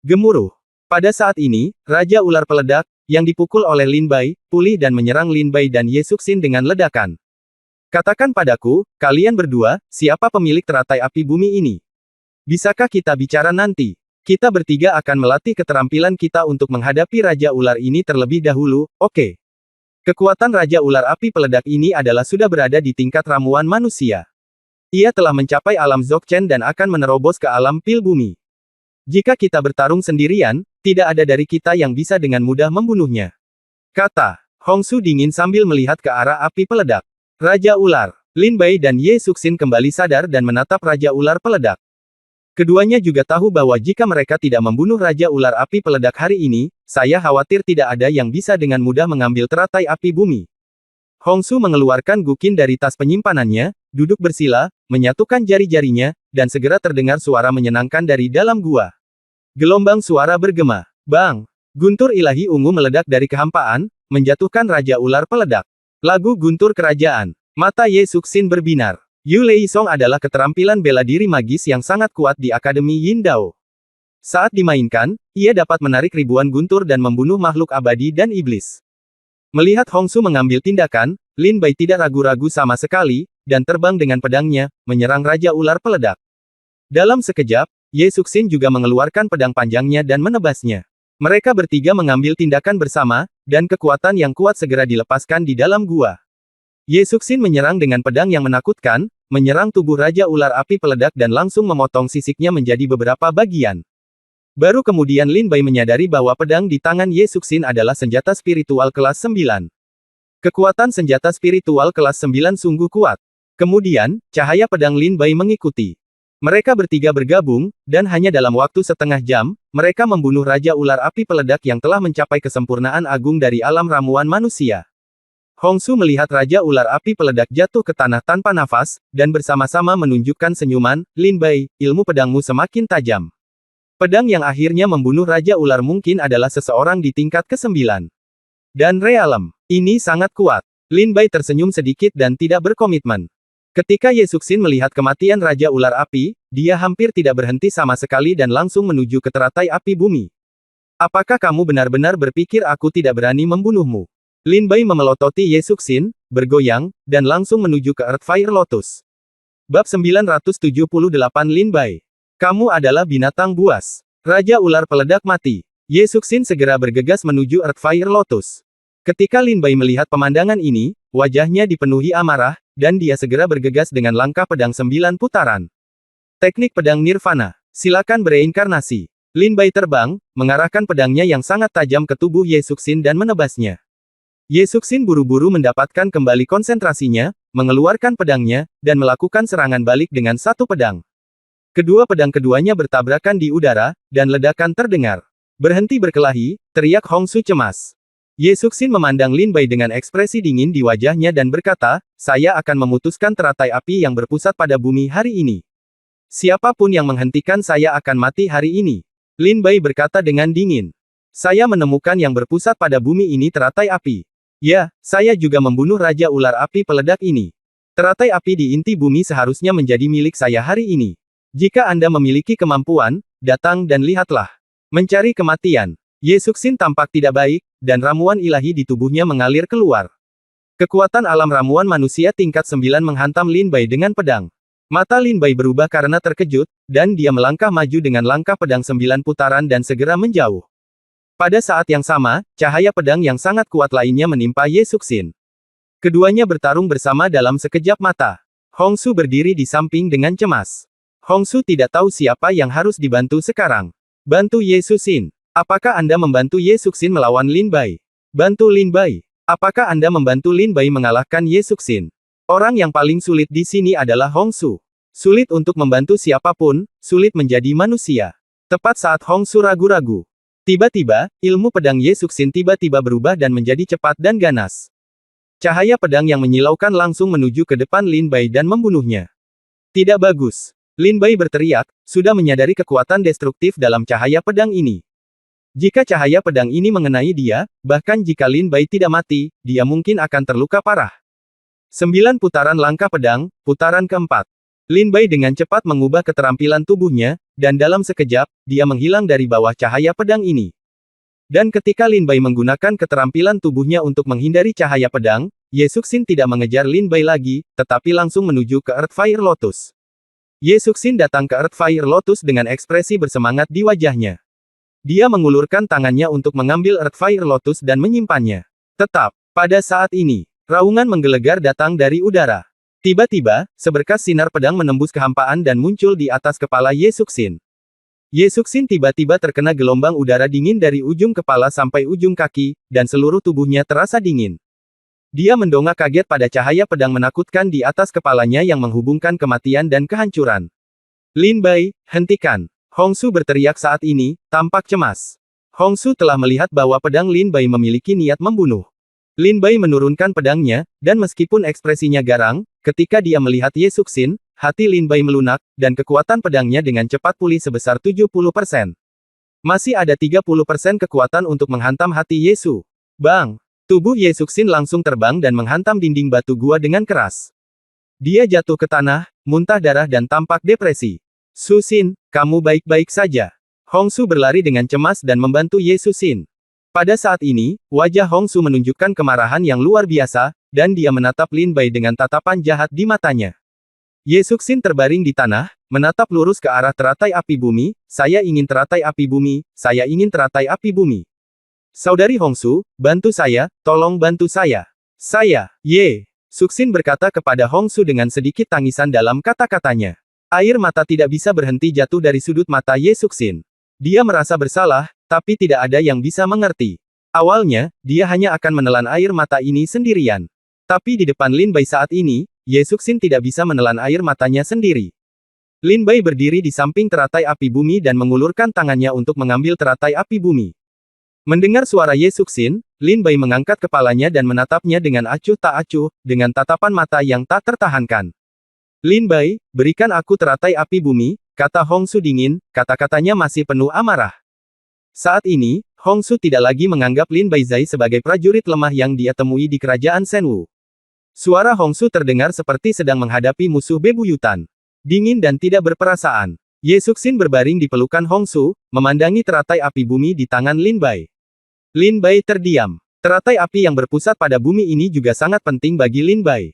Gemuruh. Pada saat ini, Raja Ular Peledak, yang dipukul oleh Lin Bai, pulih dan menyerang Lin Bai dan Ye Suxin dengan ledakan. Katakan padaku, kalian berdua, siapa pemilik teratai api bumi ini? Bisakah kita bicara nanti? Kita bertiga akan melatih keterampilan kita untuk menghadapi Raja Ular ini terlebih dahulu, oke? Kekuatan Raja Ular Api Peledak ini adalah sudah berada di tingkat ramuan manusia. Ia telah mencapai alam Dzogchen dan akan menerobos ke alam pil bumi. Jika kita bertarung sendirian, Tidak ada dari kita yang bisa dengan mudah membunuhnya. Kata Hongsu dingin sambil melihat ke arah api peledak. Raja Ular. Lin Bai dan Ye Suxin kembali sadar dan menatap Raja Ular peledak. Keduanya juga tahu bahwa jika mereka tidak membunuh Raja Ular Api Peledak hari ini, saya khawatir tidak ada yang bisa dengan mudah mengambil teratai api bumi. Hongsu mengeluarkan gukin dari tas penyimpanannya, duduk bersila, menyatukan jari-jarinya, dan segera terdengar suara menyenangkan dari dalam gua. Gelombang suara bergema. Bang! Guntur ilahi ungu meledak dari kehampaan, menjatuhkan Raja Ular Peledak. Lagu Guntur Kerajaan. Mata Ye Suxin berbinar. Yu Leisong adalah keterampilan bela diri magis yang sangat kuat di Akademi Yin Dao. Saat dimainkan, ia dapat menarik ribuan guntur dan membunuh makhluk abadi dan iblis. Melihat Hongsu mengambil tindakan, Lin Bai tidak ragu-ragu sama sekali, dan terbang dengan pedangnya, menyerang Raja Ular Peledak. Dalam sekejap, Ye Suxin juga mengeluarkan pedang panjangnya dan menebasnya. Mereka bertiga mengambil tindakan bersama, dan kekuatan yang kuat segera dilepaskan di dalam gua. Ye Suxin menyerang dengan pedang yang menakutkan, menyerang tubuh Raja Ular Api Peledak dan langsung memotong sisiknya menjadi beberapa bagian. Baru kemudian Lin Bai menyadari bahwa pedang di tangan Ye Suxin adalah senjata spiritual kelas 9. Kekuatan senjata spiritual kelas 9 sungguh kuat. Kemudian, cahaya pedang Lin Bai mengikuti. Mereka bertiga bergabung, dan hanya dalam waktu setengah jam, mereka membunuh Raja Ular Api Peledak yang telah mencapai kesempurnaan agung dari alam ramuan manusia. Hongsu melihat Raja Ular Api Peledak jatuh ke tanah tanpa nafas, dan bersama-sama menunjukkan senyuman. Lin Bai, ilmu pedangmu semakin tajam. Pedang yang akhirnya membunuh Raja Ular mungkin adalah seseorang di tingkat ke-9. Dan realem. Ini sangat kuat. Lin Bai tersenyum sedikit dan tidak berkomitmen. Ketika Ye Suxin melihat kematian Raja Ular Api, dia hampir tidak berhenti sama sekali dan langsung menuju ke teratai api bumi. Apakah kamu benar-benar berpikir aku tidak berani membunuhmu? Lin Bai memelototi Ye Suxin, bergoyang, dan langsung menuju ke Earthfire Lotus. Bab 978 Lin Bai. Kamu adalah binatang buas. Raja Ular Peledak mati. Ye Suxin segera bergegas menuju Earthfire Lotus. Ketika Lin Bai melihat pemandangan ini, wajahnya dipenuhi amarah, dan dia segera bergegas dengan langkah pedang 9 putaran. Teknik pedang Nirvana. Silakan bereinkarnasi. Lin Bai terbang, mengarahkan pedangnya yang sangat tajam ke tubuh Ye Suxin dan menebasnya. Ye Suxin buru-buru mendapatkan kembali konsentrasinya, mengeluarkan pedangnya, dan melakukan serangan balik dengan satu pedang. Kedua pedang keduanya bertabrakan di udara, dan ledakan terdengar. Berhenti berkelahi, teriak Hongsu cemas. Ye Suxin memandang Lin Bai dengan ekspresi dingin di wajahnya dan berkata, saya akan memutuskan teratai api yang berpusat pada bumi hari ini. Siapapun yang menghentikan saya akan mati hari ini. Lin Bai berkata dengan dingin. Saya menemukan yang berpusat pada bumi ini teratai api. Ya, saya juga membunuh Raja Ular Api Peledak ini. Teratai api di inti bumi seharusnya menjadi milik saya hari ini. Jika Anda memiliki kemampuan, datang dan lihatlah. Mencari kematian. Ye Suxin tampak tidak baik, dan ramuan ilahi di tubuhnya mengalir keluar. Kekuatan alam ramuan manusia tingkat 9 menghantam Lin Bai dengan pedang. Mata Lin Bai berubah karena terkejut, dan dia melangkah maju dengan langkah pedang 9 putaran dan segera menjauh. Pada saat yang sama, cahaya pedang yang sangat kuat lainnya menimpa Ye Suxin. Keduanya bertarung bersama dalam sekejap mata. Hongsu berdiri di samping dengan cemas. Hongsu tidak tahu siapa yang harus dibantu sekarang. Bantu Ye Suxin. Apakah Anda membantu Ye Suxin melawan Lin Bai? Bantu Lin Bai. Apakah Anda membantu Lin Bai mengalahkan Ye Suxin? Orang yang paling sulit di sini adalah Hongsu. Sulit untuk membantu siapapun, sulit menjadi manusia. Tepat saat Hongsu ragu-ragu. Tiba-tiba, ilmu pedang Ye Suxin tiba-tiba berubah dan menjadi cepat dan ganas. Cahaya pedang yang menyilaukan langsung menuju ke depan Lin Bai dan membunuhnya. Tidak bagus. Lin Bai berteriak, sudah menyadari kekuatan destruktif dalam cahaya pedang ini. Jika cahaya pedang ini mengenai dia, bahkan jika Lin Bai tidak mati, dia mungkin akan terluka parah. 9 putaran langkah pedang, putaran keempat. Lin Bai dengan cepat mengubah keterampilan tubuhnya, dan dalam sekejap, dia menghilang dari bawah cahaya pedang ini. Dan ketika Lin Bai menggunakan keterampilan tubuhnya untuk menghindari cahaya pedang, Ye Suxin tidak mengejar Lin Bai lagi, tetapi langsung menuju ke Earthfire Lotus. Ye Suxin datang ke Earthfire Lotus dengan ekspresi bersemangat di wajahnya. Dia mengulurkan tangannya untuk mengambil Earthfire Lotus dan menyimpannya. Tetap, pada saat ini, raungan menggelegar datang dari udara. Tiba-tiba, seberkas sinar pedang menembus kehampaan dan muncul di atas kepala Ye Suxin. Ye Suxin tiba-tiba terkena gelombang udara dingin dari ujung kepala sampai ujung kaki, dan seluruh tubuhnya terasa dingin. Dia mendongak kaget pada cahaya pedang menakutkan di atas kepalanya yang menghubungkan kematian dan kehancuran. Lin Bai, hentikan! Hongsu berteriak saat ini, tampak cemas. Hongsu telah melihat bahwa pedang Lin Bai memiliki niat membunuh. Lin Bai menurunkan pedangnya, dan meskipun ekspresinya garang, ketika dia melihat Ye Suxin, hati Lin Bai melunak, dan kekuatan pedangnya dengan cepat pulih sebesar 70%. Masih ada 30% kekuatan untuk menghantam hati Yesu. Bang! Tubuh Ye Suxin langsung terbang dan menghantam dinding batu gua dengan keras. Dia jatuh ke tanah, muntah darah dan tampak depresi. Suxin, kamu baik-baik saja. Hongsu berlari dengan cemas dan membantu Ye Suxin. Pada saat ini, wajah Hongsu menunjukkan kemarahan yang luar biasa, dan dia menatap Lin Bai dengan tatapan jahat di matanya. Ye Suxin terbaring di tanah, menatap lurus ke arah teratai api bumi, saya ingin teratai api bumi, saya ingin teratai api bumi. Saudari Hongsu, bantu saya, tolong bantu saya. Saya, Ye Suxin berkata kepada Hongsu dengan sedikit tangisan dalam kata-katanya. Air mata tidak bisa berhenti jatuh dari sudut mata Ye Suxin. Dia merasa bersalah, tapi tidak ada yang bisa mengerti. Awalnya, dia hanya akan menelan air mata ini sendirian. Tapi di depan Lin Bai saat ini, Ye Suxin tidak bisa menelan air matanya sendiri. Lin Bai berdiri di samping teratai api bumi dan mengulurkan tangannya untuk mengambil teratai api bumi. Mendengar suara Ye Suxin, Lin Bai mengangkat kepalanya dan menatapnya dengan acuh tak acuh, dengan tatapan mata yang tak tertahankan. Lin Bai, berikan aku teratai api bumi, kata Hongsu dingin, kata-katanya masih penuh amarah. Saat ini, Hongsu tidak lagi menganggap Lin Baizai sebagai prajurit lemah yang dia temui di kerajaan Senwu. Suara Hongsu terdengar seperti sedang menghadapi musuh bebuyutan. Dingin dan tidak berperasaan. Ye Suxin berbaring di pelukan Hongsu, memandangi teratai api bumi di tangan Lin Bai. Lin Bai terdiam. Teratai api yang berpusat pada bumi ini juga sangat penting bagi Lin Bai.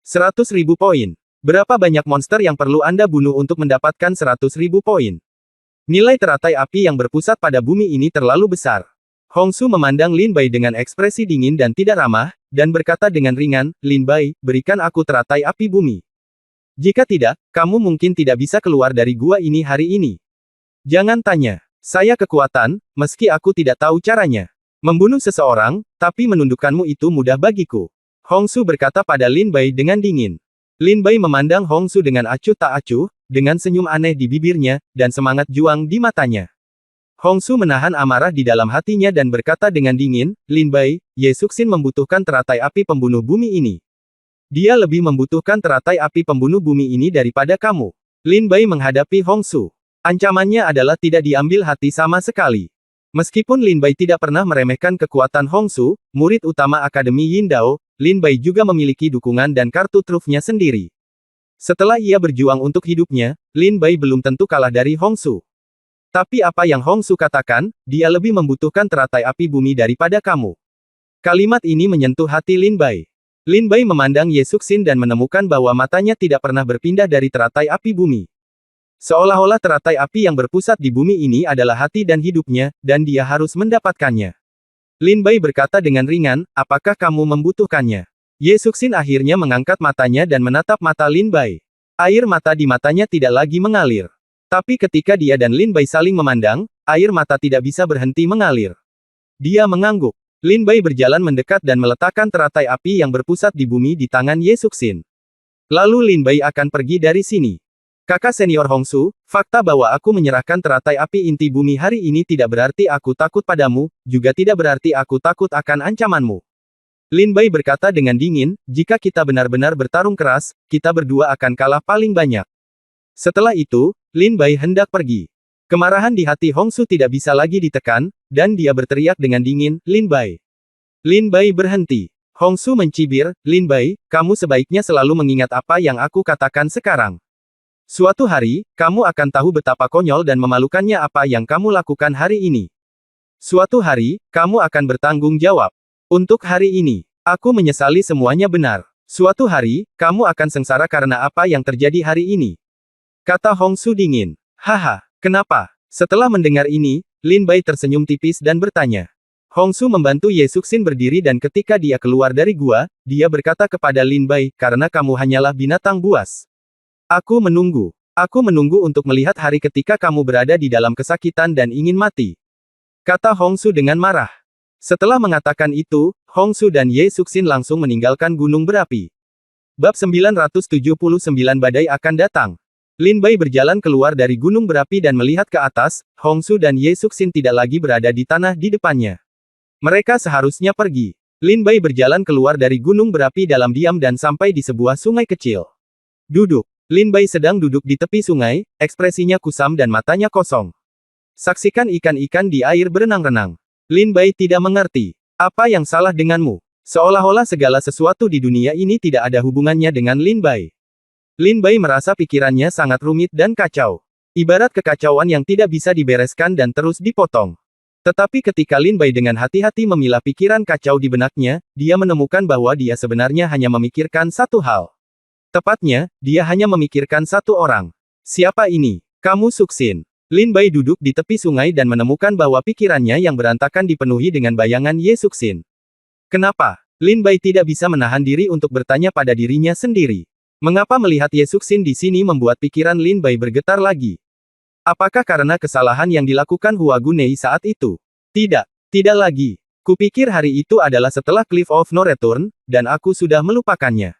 100.000 poin. Berapa banyak monster yang perlu Anda bunuh untuk mendapatkan 100.000 poin? Nilai teratai api yang berpusat pada bumi ini terlalu besar. Hongsu memandang Lin Bai dengan ekspresi dingin dan tidak ramah, dan berkata dengan ringan, Lin Bai, berikan aku teratai api bumi. Jika tidak, kamu mungkin tidak bisa keluar dari gua ini hari ini. Jangan tanya. Saya kekuatan, meski aku tidak tahu caranya. Membunuh seseorang, tapi menundukkanmu itu mudah bagiku. Hongsu berkata pada Lin Bai dengan dingin. Lin Bai memandang Hongsu dengan acuh tak acuh, dengan senyum aneh di bibirnya, dan semangat juang di matanya. Hongsu menahan amarah di dalam hatinya dan berkata dengan dingin, Lin Bai, Ye Suxin membutuhkan teratai api pembunuh bumi ini. Dia lebih membutuhkan teratai api pembunuh bumi ini daripada kamu. Lin Bai menghadapi Hongsu. Ancamannya adalah tidak diambil hati sama sekali. Meskipun Lin Bai tidak pernah meremehkan kekuatan Hongsu, murid utama Akademi Yindao, Lin Bai juga memiliki dukungan dan kartu trufnya sendiri. Setelah ia berjuang untuk hidupnya, Lin Bai belum tentu kalah dari Hongsu. Tapi apa yang Hongsu katakan, dia lebih membutuhkan teratai api bumi daripada kamu. Kalimat ini menyentuh hati Lin Bai. Lin Bai memandang Ye Suxin dan menemukan bahwa matanya tidak pernah berpindah dari teratai api bumi. Seolah-olah teratai api yang berpusat di bumi ini adalah hati dan hidupnya, dan dia harus mendapatkannya. Lin Bai berkata dengan ringan, apakah kamu membutuhkannya? Ye Suxin akhirnya mengangkat matanya dan menatap mata Lin Bai. Air mata di matanya tidak lagi mengalir. Tapi ketika dia dan Lin Bai saling memandang, air mata tidak bisa berhenti mengalir. Dia mengangguk. Lin Bai berjalan mendekat dan meletakkan teratai api yang berpusat di bumi di tangan Ye Suxin. Lalu Lin Bai akan pergi dari sini. Kakak senior Hongsu, fakta bahwa aku menyerahkan teratai api inti bumi hari ini tidak berarti aku takut padamu, juga tidak berarti aku takut akan ancamanmu. Lin Bai berkata dengan dingin, jika kita benar-benar bertarung keras, kita berdua akan kalah paling banyak. Setelah itu, Lin Bai hendak pergi. Kemarahan di hati Hongsu tidak bisa lagi ditekan, dan dia berteriak dengan dingin, Lin Bai. Lin Bai berhenti. Hongsu mencibir, Lin Bai, kamu sebaiknya selalu mengingat apa yang aku katakan sekarang. Suatu hari, kamu akan tahu betapa konyol dan memalukannya apa yang kamu lakukan hari ini. Suatu hari, kamu akan bertanggung jawab. Untuk hari ini, aku menyesali semuanya benar. Suatu hari, kamu akan sengsara karena apa yang terjadi hari ini. Kata Hongsu dingin. Haha, kenapa? Setelah mendengar ini, Lin Bai tersenyum tipis dan bertanya. Hongsu membantu Ye Suxin berdiri dan ketika dia keluar dari gua, dia berkata kepada Lin Bai, karena kamu hanyalah binatang buas. Aku menunggu. Aku menunggu untuk melihat hari ketika kamu berada di dalam kesakitan dan ingin mati. Kata Hongsu dengan marah. Setelah mengatakan itu, Hongsu dan Ye Suxin langsung meninggalkan gunung berapi. Bab 979 Badai akan datang. Lin Bai berjalan keluar dari gunung berapi dan melihat ke atas, Hongsu dan Ye Suxin tidak lagi berada di tanah di depannya. Mereka seharusnya pergi. Lin Bai berjalan keluar dari gunung berapi dalam diam dan sampai di sebuah sungai kecil. Duduk. Lin Bai sedang duduk di tepi sungai, ekspresinya kusam dan matanya kosong. Saksikan ikan-ikan di air berenang-renang. Lin Bai tidak mengerti. Apa yang salah denganmu? Seolah-olah segala sesuatu di dunia ini tidak ada hubungannya dengan Lin Bai. Lin Bai merasa pikirannya sangat rumit dan kacau. Ibarat kekacauan yang tidak bisa dibereskan dan terus dipotong. Tetapi ketika Lin Bai dengan hati-hati memilah pikiran kacau di benaknya, dia menemukan bahwa dia sebenarnya hanya memikirkan satu hal. Tepatnya, dia hanya memikirkan satu orang. Siapa ini? Kamu Suxin. Lin Bai duduk di tepi sungai dan menemukan bahwa pikirannya yang berantakan dipenuhi dengan bayangan Ye Suxin. Kenapa? Lin Bai tidak bisa menahan diri untuk bertanya pada dirinya sendiri. Mengapa melihat Ye Suxin di sini membuat pikiran Lin Bai bergetar lagi? Apakah karena kesalahan yang dilakukan Hua Gunei saat itu? Tidak, tidak lagi. Kupikir hari itu adalah setelah Cliff of No Return, dan aku sudah melupakannya.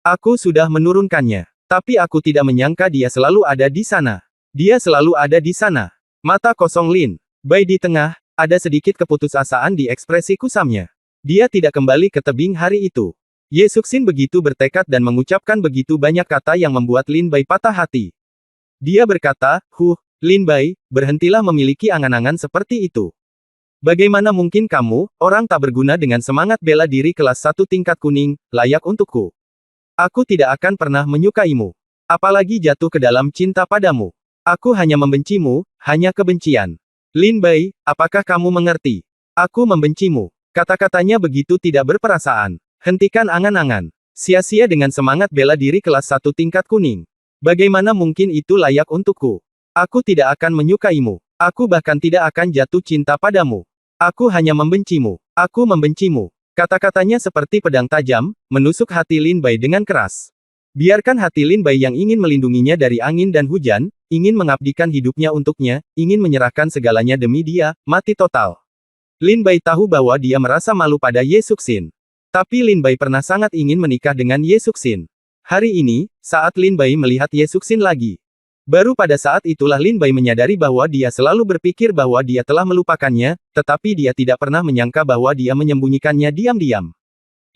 Aku sudah menurunkannya. Tapi aku tidak menyangka dia selalu ada di sana. Dia selalu ada di sana. Mata kosong Lin Bai di tengah, ada sedikit keputusasaan di ekspresi kusamnya. Dia tidak kembali ke tebing hari itu. Ye Suxin begitu bertekad dan mengucapkan begitu banyak kata yang membuat Lin Bai patah hati. Dia berkata, Lin Bai, berhentilah memiliki angan-angan seperti itu. Bagaimana mungkin kamu, orang tak berguna dengan semangat bela diri kelas 1 tingkat kuning, layak untukku? Aku tidak akan pernah menyukaimu. Apalagi jatuh ke dalam cinta padamu. Aku hanya membencimu, hanya kebencian. Lin Bai, apakah kamu mengerti? Aku membencimu. Kata-katanya begitu tidak berperasaan. Hentikan angan-angan. Sia-sia dengan semangat bela diri kelas 1 tingkat kuning. Bagaimana mungkin itu layak untukku? Aku tidak akan menyukaimu. Aku bahkan tidak akan jatuh cinta padamu. Aku hanya membencimu. Aku membencimu. Kata-katanya seperti pedang tajam, menusuk hati Lin Bai dengan keras. Biarkan hati Lin Bai yang ingin melindunginya dari angin dan hujan, ingin mengabdikan hidupnya untuknya, ingin menyerahkan segalanya demi dia, mati total. Lin Bai tahu bahwa dia merasa malu pada Ye Suxin. Tapi Lin Bai pernah sangat ingin menikah dengan Ye Suxin. Hari ini, saat Lin Bai melihat Ye Suxin lagi. Baru pada saat itulah Lin Bai menyadari bahwa dia selalu berpikir bahwa dia telah melupakannya, tetapi dia tidak pernah menyangka bahwa dia menyembunyikannya diam-diam.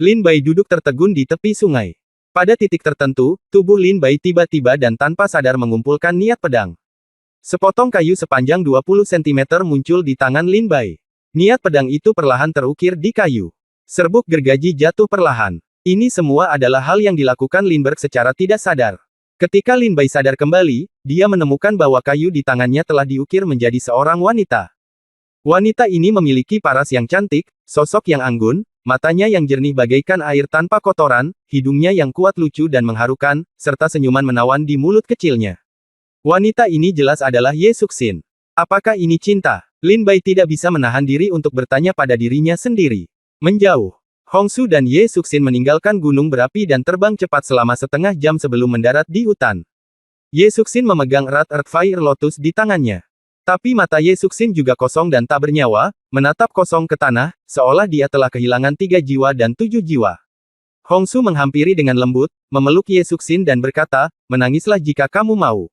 Lin Bai duduk tertegun di tepi sungai. Pada titik tertentu, tubuh Lin Bai tiba-tiba dan tanpa sadar mengumpulkan niat pedang. Sepotong kayu sepanjang 20 cm muncul di tangan Lin Bai. Niat pedang itu perlahan terukir di kayu. Serbuk gergaji jatuh perlahan. Ini semua adalah hal yang dilakukan Lindbergh secara tidak sadar. Ketika Lin Bai sadar kembali, dia menemukan bahwa kayu di tangannya telah diukir menjadi seorang wanita. Wanita ini memiliki paras yang cantik, sosok yang anggun, matanya yang jernih bagaikan air tanpa kotoran, hidungnya yang kuat lucu dan mengharukan, serta senyuman menawan di mulut kecilnya. Wanita ini jelas adalah Ye Suxin. Apakah ini cinta? Lin Bai tidak bisa menahan diri untuk bertanya pada dirinya sendiri. Menjauh. Hongsu dan Ye Suxin meninggalkan gunung berapi dan terbang cepat selama setengah jam sebelum mendarat di hutan. Ye Suxin memegang erat Earth Fire Lotus di tangannya. Tapi mata Ye Suxin juga kosong dan tak bernyawa, menatap kosong ke tanah, seolah dia telah kehilangan 3 jiwa dan 7 jiwa. Hongsu menghampiri dengan lembut, memeluk Ye Suxin dan berkata, menangislah jika kamu mau.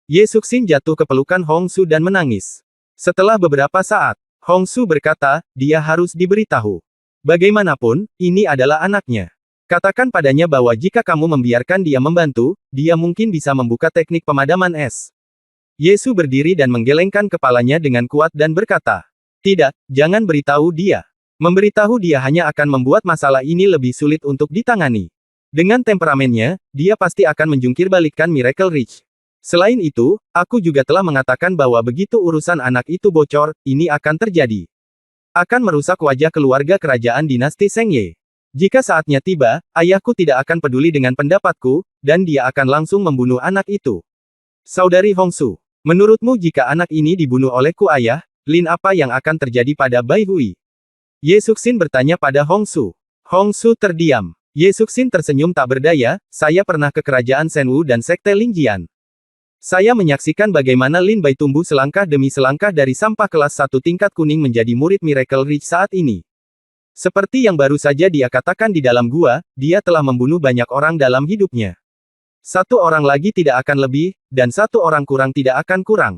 Ye Suxin jatuh ke pelukan Hongsu dan menangis. Setelah beberapa saat, Hongsu berkata, dia harus diberitahu. Bagaimanapun, ini adalah anaknya. Katakan padanya bahwa jika kamu membiarkan dia membantu, dia mungkin bisa membuka teknik pemadaman es. Yesu berdiri dan menggelengkan kepalanya dengan kuat dan berkata, tidak, jangan beritahu dia. Memberitahu dia hanya akan membuat masalah ini lebih sulit untuk ditangani. Dengan temperamennya, dia pasti akan menjungkirbalikkan Miracle Ridge. Selain itu, aku juga telah mengatakan bahwa begitu urusan anak itu bocor, ini akan terjadi. Akan merusak wajah keluarga kerajaan dinasti Sengye. Jika saatnya tiba, ayahku tidak akan peduli dengan pendapatku, dan dia akan langsung membunuh anak itu. Saudari Hongsu, menurutmu jika anak ini dibunuh olehku ayah, Lin apa yang akan terjadi pada Bai Hui? Ye Suxin bertanya pada Hongsu. Hongsu terdiam. Ye Suxin tersenyum tak berdaya, saya pernah ke kerajaan Senwu dan Sekte Lingjian. Saya menyaksikan bagaimana Lin Bai tumbuh selangkah demi selangkah dari sampah kelas 1 tingkat kuning menjadi murid Miracle Ridge saat ini. Seperti yang baru saja dia katakan di dalam gua, dia telah membunuh banyak orang dalam hidupnya. Satu orang lagi tidak akan lebih, dan satu orang kurang tidak akan kurang.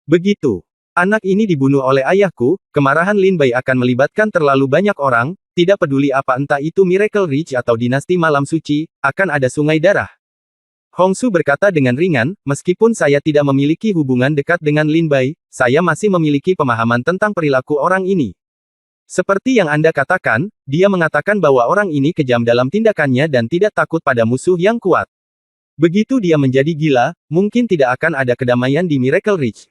Begitu. Anak ini dibunuh oleh ayahku, kemarahan Lin Bai akan melibatkan terlalu banyak orang, tidak peduli apa entah itu Miracle Ridge atau dinasti Malam Suci, akan ada sungai darah. Hongsu berkata dengan ringan, meskipun saya tidak memiliki hubungan dekat dengan Lin Bai, saya masih memiliki pemahaman tentang perilaku orang ini. Seperti yang Anda katakan, dia mengatakan bahwa orang ini kejam dalam tindakannya dan tidak takut pada musuh yang kuat. Begitu dia menjadi gila, mungkin tidak akan ada kedamaian di Miracle Ridge.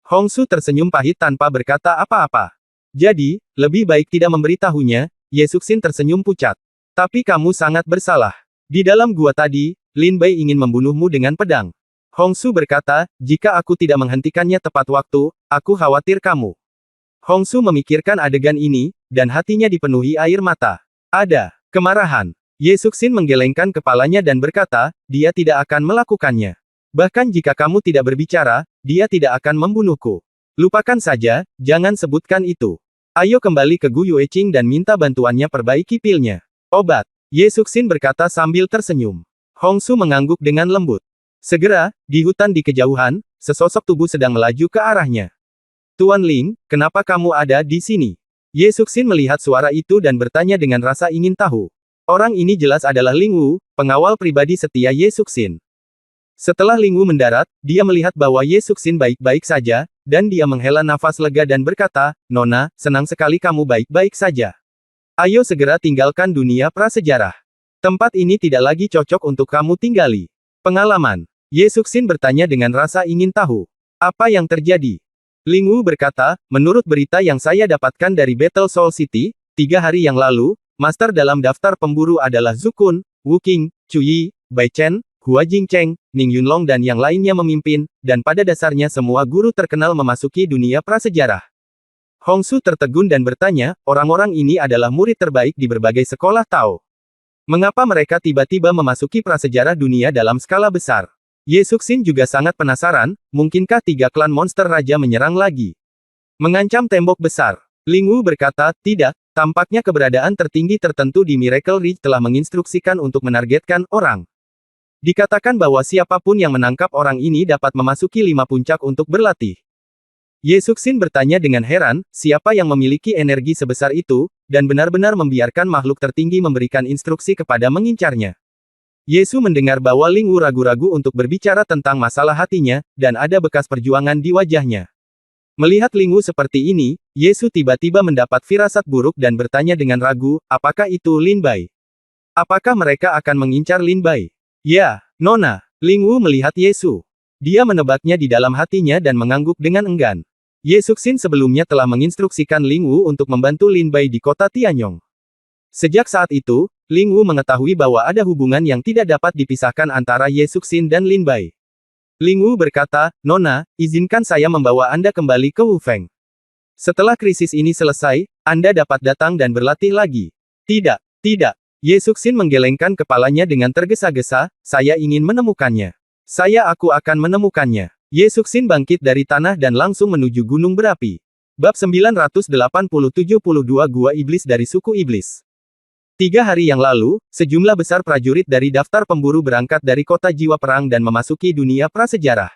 Hongsu tersenyum pahit tanpa berkata apa-apa. Jadi, lebih baik tidak memberitahunya, Ye Suxin tersenyum pucat. Tapi kamu sangat bersalah. Di dalam gua tadi, Lin Bai ingin membunuhmu dengan pedang. Hongsu berkata, jika aku tidak menghentikannya tepat waktu, aku khawatir kamu. Hongsu memikirkan adegan ini, dan hatinya dipenuhi air mata. Ada kemarahan. Ye Suxin menggelengkan kepalanya dan berkata, dia tidak akan melakukannya. Bahkan jika kamu tidak berbicara, dia tidak akan membunuhku. Lupakan saja, jangan sebutkan itu. Ayo kembali ke Gu Yueqing dan minta bantuannya perbaiki pilnya. Obat. Ye Suxin berkata sambil tersenyum. Hongsu mengangguk dengan lembut. Segera, di hutan di kejauhan, sesosok tubuh sedang melaju ke arahnya. Tuan Ling, kenapa kamu ada di sini? Ye Suxin melihat suara itu dan bertanya dengan rasa ingin tahu. Orang ini jelas adalah Ling Wu, pengawal pribadi setia Ye Suxin. Setelah Ling Wu mendarat, dia melihat bahwa Ye Suxin baik-baik saja, dan dia menghela nafas lega dan berkata, Nona, senang sekali kamu baik-baik saja. Ayo segera tinggalkan dunia prasejarah. Tempat ini tidak lagi cocok untuk kamu tinggali. Pengalaman. Ye Suxin bertanya dengan rasa ingin tahu. Apa yang terjadi? Ling Wu berkata, menurut berita yang saya dapatkan dari Battle Soul City, 3 hari yang lalu, master dalam daftar pemburu adalah Zhu Kun, Wu Qing, Chu Yi, Bai Chen, Hua Jingcheng, Ning Yunlong dan yang lainnya memimpin, dan pada dasarnya semua guru terkenal memasuki dunia prasejarah. Hongsu tertegun dan bertanya, orang-orang ini adalah murid terbaik di berbagai sekolah Tao. Mengapa mereka tiba-tiba memasuki prasejarah dunia dalam skala besar? Ye Suxin juga sangat penasaran, mungkinkah 3 klan monster raja menyerang lagi? Mengancam tembok besar. Ling Wu berkata, tidak, tampaknya keberadaan tertinggi tertentu di Miracle Ridge telah menginstruksikan untuk menargetkan orang. Dikatakan bahwa siapapun yang menangkap orang ini dapat memasuki 5 puncak untuk berlatih. Ye Suxin bertanya dengan heran, siapa yang memiliki energi sebesar itu, dan benar-benar membiarkan makhluk tertinggi memberikan instruksi kepada mengincarnya. Yesu mendengar bahwa Ling Wu ragu-ragu untuk berbicara tentang masalah hatinya, dan ada bekas perjuangan di wajahnya. Melihat Ling Wu seperti ini, Yesu tiba-tiba mendapat firasat buruk dan bertanya dengan ragu, apakah itu Lin Bai? Apakah mereka akan mengincar Lin Bai? Ya, Nona. Ling Wu melihat Yesu. Dia menebaknya di dalam hatinya dan mengangguk dengan enggan. Ye Suxin sebelumnya telah menginstruksikan Ling Wu untuk membantu Lin Bai di kota Tianyong. Sejak saat itu, Ling Wu mengetahui bahwa ada hubungan yang tidak dapat dipisahkan antara Ye Suxin dan Lin Bai. Ling Wu berkata, Nona, izinkan saya membawa Anda kembali ke Wu Feng. Setelah krisis ini selesai, Anda dapat datang dan berlatih lagi. Tidak, tidak. Ye Suxin menggelengkan kepalanya dengan tergesa-gesa, saya ingin menemukannya. Aku akan menemukannya. Ye Suxin bangkit dari tanah dan langsung menuju gunung berapi. Bab 987-72 Gua Iblis dari Suku Iblis. 3 hari yang lalu, sejumlah besar prajurit dari daftar pemburu berangkat dari kota jiwa perang dan memasuki dunia prasejarah.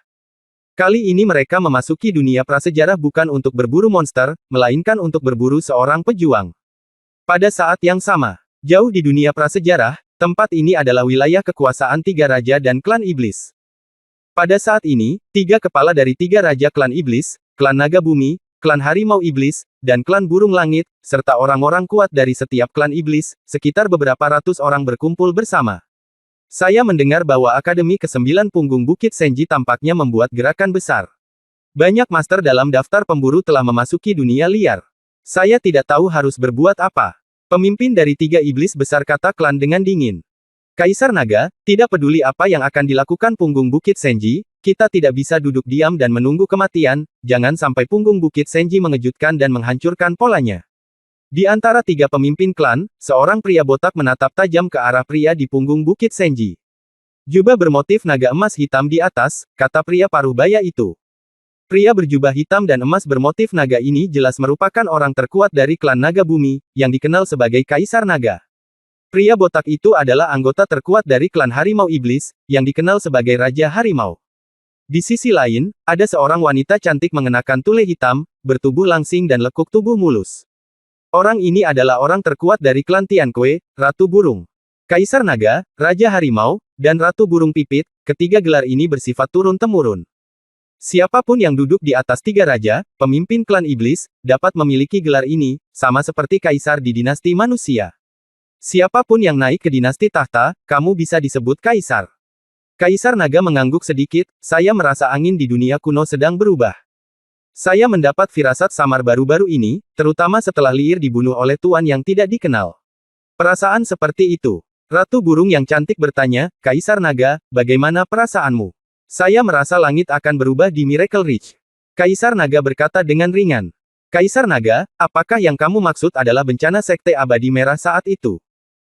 Kali ini mereka memasuki dunia prasejarah bukan untuk berburu monster, melainkan untuk berburu seorang pejuang. Pada saat yang sama, jauh di dunia prasejarah, tempat ini adalah wilayah kekuasaan 3 raja dan klan iblis. Pada saat ini, 3 kepala dari 3 raja klan iblis, klan naga bumi, klan harimau iblis, dan klan burung langit, serta orang-orang kuat dari setiap klan iblis, sekitar beberapa ratus orang berkumpul bersama. Saya mendengar bahwa Akademi ke-9 Punggung Bukit Senji tampaknya membuat gerakan besar. Banyak master dalam daftar pemburu telah memasuki dunia liar. Saya tidak tahu harus berbuat apa. Pemimpin dari 3 iblis besar kata klan dengan dingin. Kaisar Naga, tidak peduli apa yang akan dilakukan Punggung Bukit Senji, kita tidak bisa duduk diam dan menunggu kematian, jangan sampai Punggung Bukit Senji mengejutkan dan menghancurkan polanya. Di antara 3 pemimpin klan, seorang pria botak menatap tajam ke arah pria di Punggung Bukit Senji. Jubah bermotif naga emas hitam di atas, kata pria paruh baya itu. Pria berjubah hitam dan emas bermotif naga ini jelas merupakan orang terkuat dari klan naga bumi, yang dikenal sebagai Kaisar Naga. Pria botak itu adalah anggota terkuat dari klan Harimau Iblis, yang dikenal sebagai Raja Harimau. Di sisi lain, ada seorang wanita cantik mengenakan tule hitam, bertubuh langsing dan lekuk tubuh mulus. Orang ini adalah orang terkuat dari klan Tianque, Ratu Burung. Kaisar Naga, Raja Harimau, dan Ratu Burung Pipit, ketiga gelar ini bersifat turun-temurun. Siapapun yang duduk di atas tiga raja, pemimpin klan iblis, dapat memiliki gelar ini, sama seperti kaisar di dinasti manusia. Siapapun yang naik ke dinasti tahta, kamu bisa disebut kaisar. Kaisar Naga mengangguk sedikit, saya merasa angin di dunia kuno sedang berubah. Saya mendapat firasat samar baru-baru ini, terutama setelah Liir dibunuh oleh tuan yang tidak dikenal. Perasaan seperti itu. Ratu Burung yang cantik bertanya, Kaisar Naga, bagaimana perasaanmu? Saya merasa langit akan berubah di Miracle Ridge. Kaisar Naga berkata dengan ringan. Kaisar Naga, apakah yang kamu maksud adalah bencana sekte abadi merah saat itu?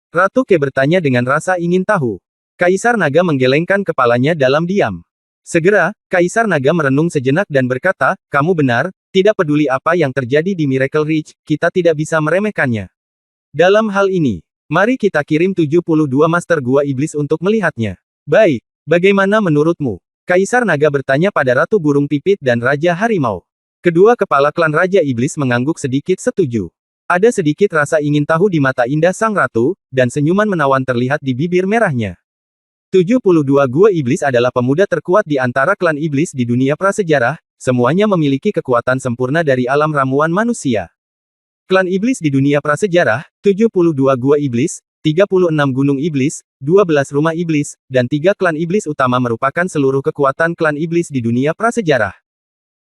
Ratu Ke bertanya dengan rasa ingin tahu. Kaisar Naga menggelengkan kepalanya dalam diam. Segera, Kaisar Naga merenung sejenak dan berkata, kamu benar, tidak peduli apa yang terjadi di Miracle Ridge, kita tidak bisa meremehkannya. Dalam hal ini, mari kita kirim 72 Master Gua Iblis untuk melihatnya. Baik, bagaimana menurutmu? Kaisar Naga bertanya pada Ratu Burung Pipit dan Raja Harimau. Kedua kepala klan Raja Iblis mengangguk sedikit setuju. Ada sedikit rasa ingin tahu di mata indah sang ratu, dan senyuman menawan terlihat di bibir merahnya. 72 Gua Iblis adalah pemuda terkuat di antara klan iblis di dunia prasejarah, semuanya memiliki kekuatan sempurna dari alam ramuan manusia. Klan iblis di dunia prasejarah, 72 Gua Iblis, 36 Gunung Iblis, 12 Rumah Iblis, dan 3 klan iblis utama merupakan seluruh kekuatan klan iblis di dunia prasejarah.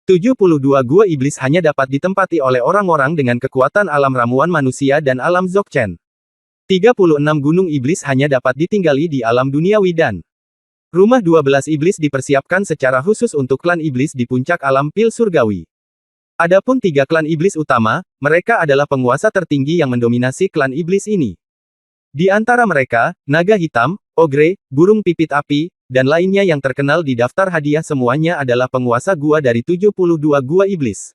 72 Gua Iblis hanya dapat ditempati oleh orang-orang dengan kekuatan alam ramuan manusia dan alam Dzogchen. 36 Gunung Iblis hanya dapat ditinggali di alam duniawi dan Rumah 12 Iblis dipersiapkan secara khusus untuk klan iblis di puncak alam pil surgawi. Adapun 3 klan iblis utama, mereka adalah penguasa tertinggi yang mendominasi klan iblis ini. Di antara mereka, naga hitam, ogre, burung pipit api, dan lainnya yang terkenal di daftar hadiah semuanya adalah penguasa gua dari 72 gua iblis.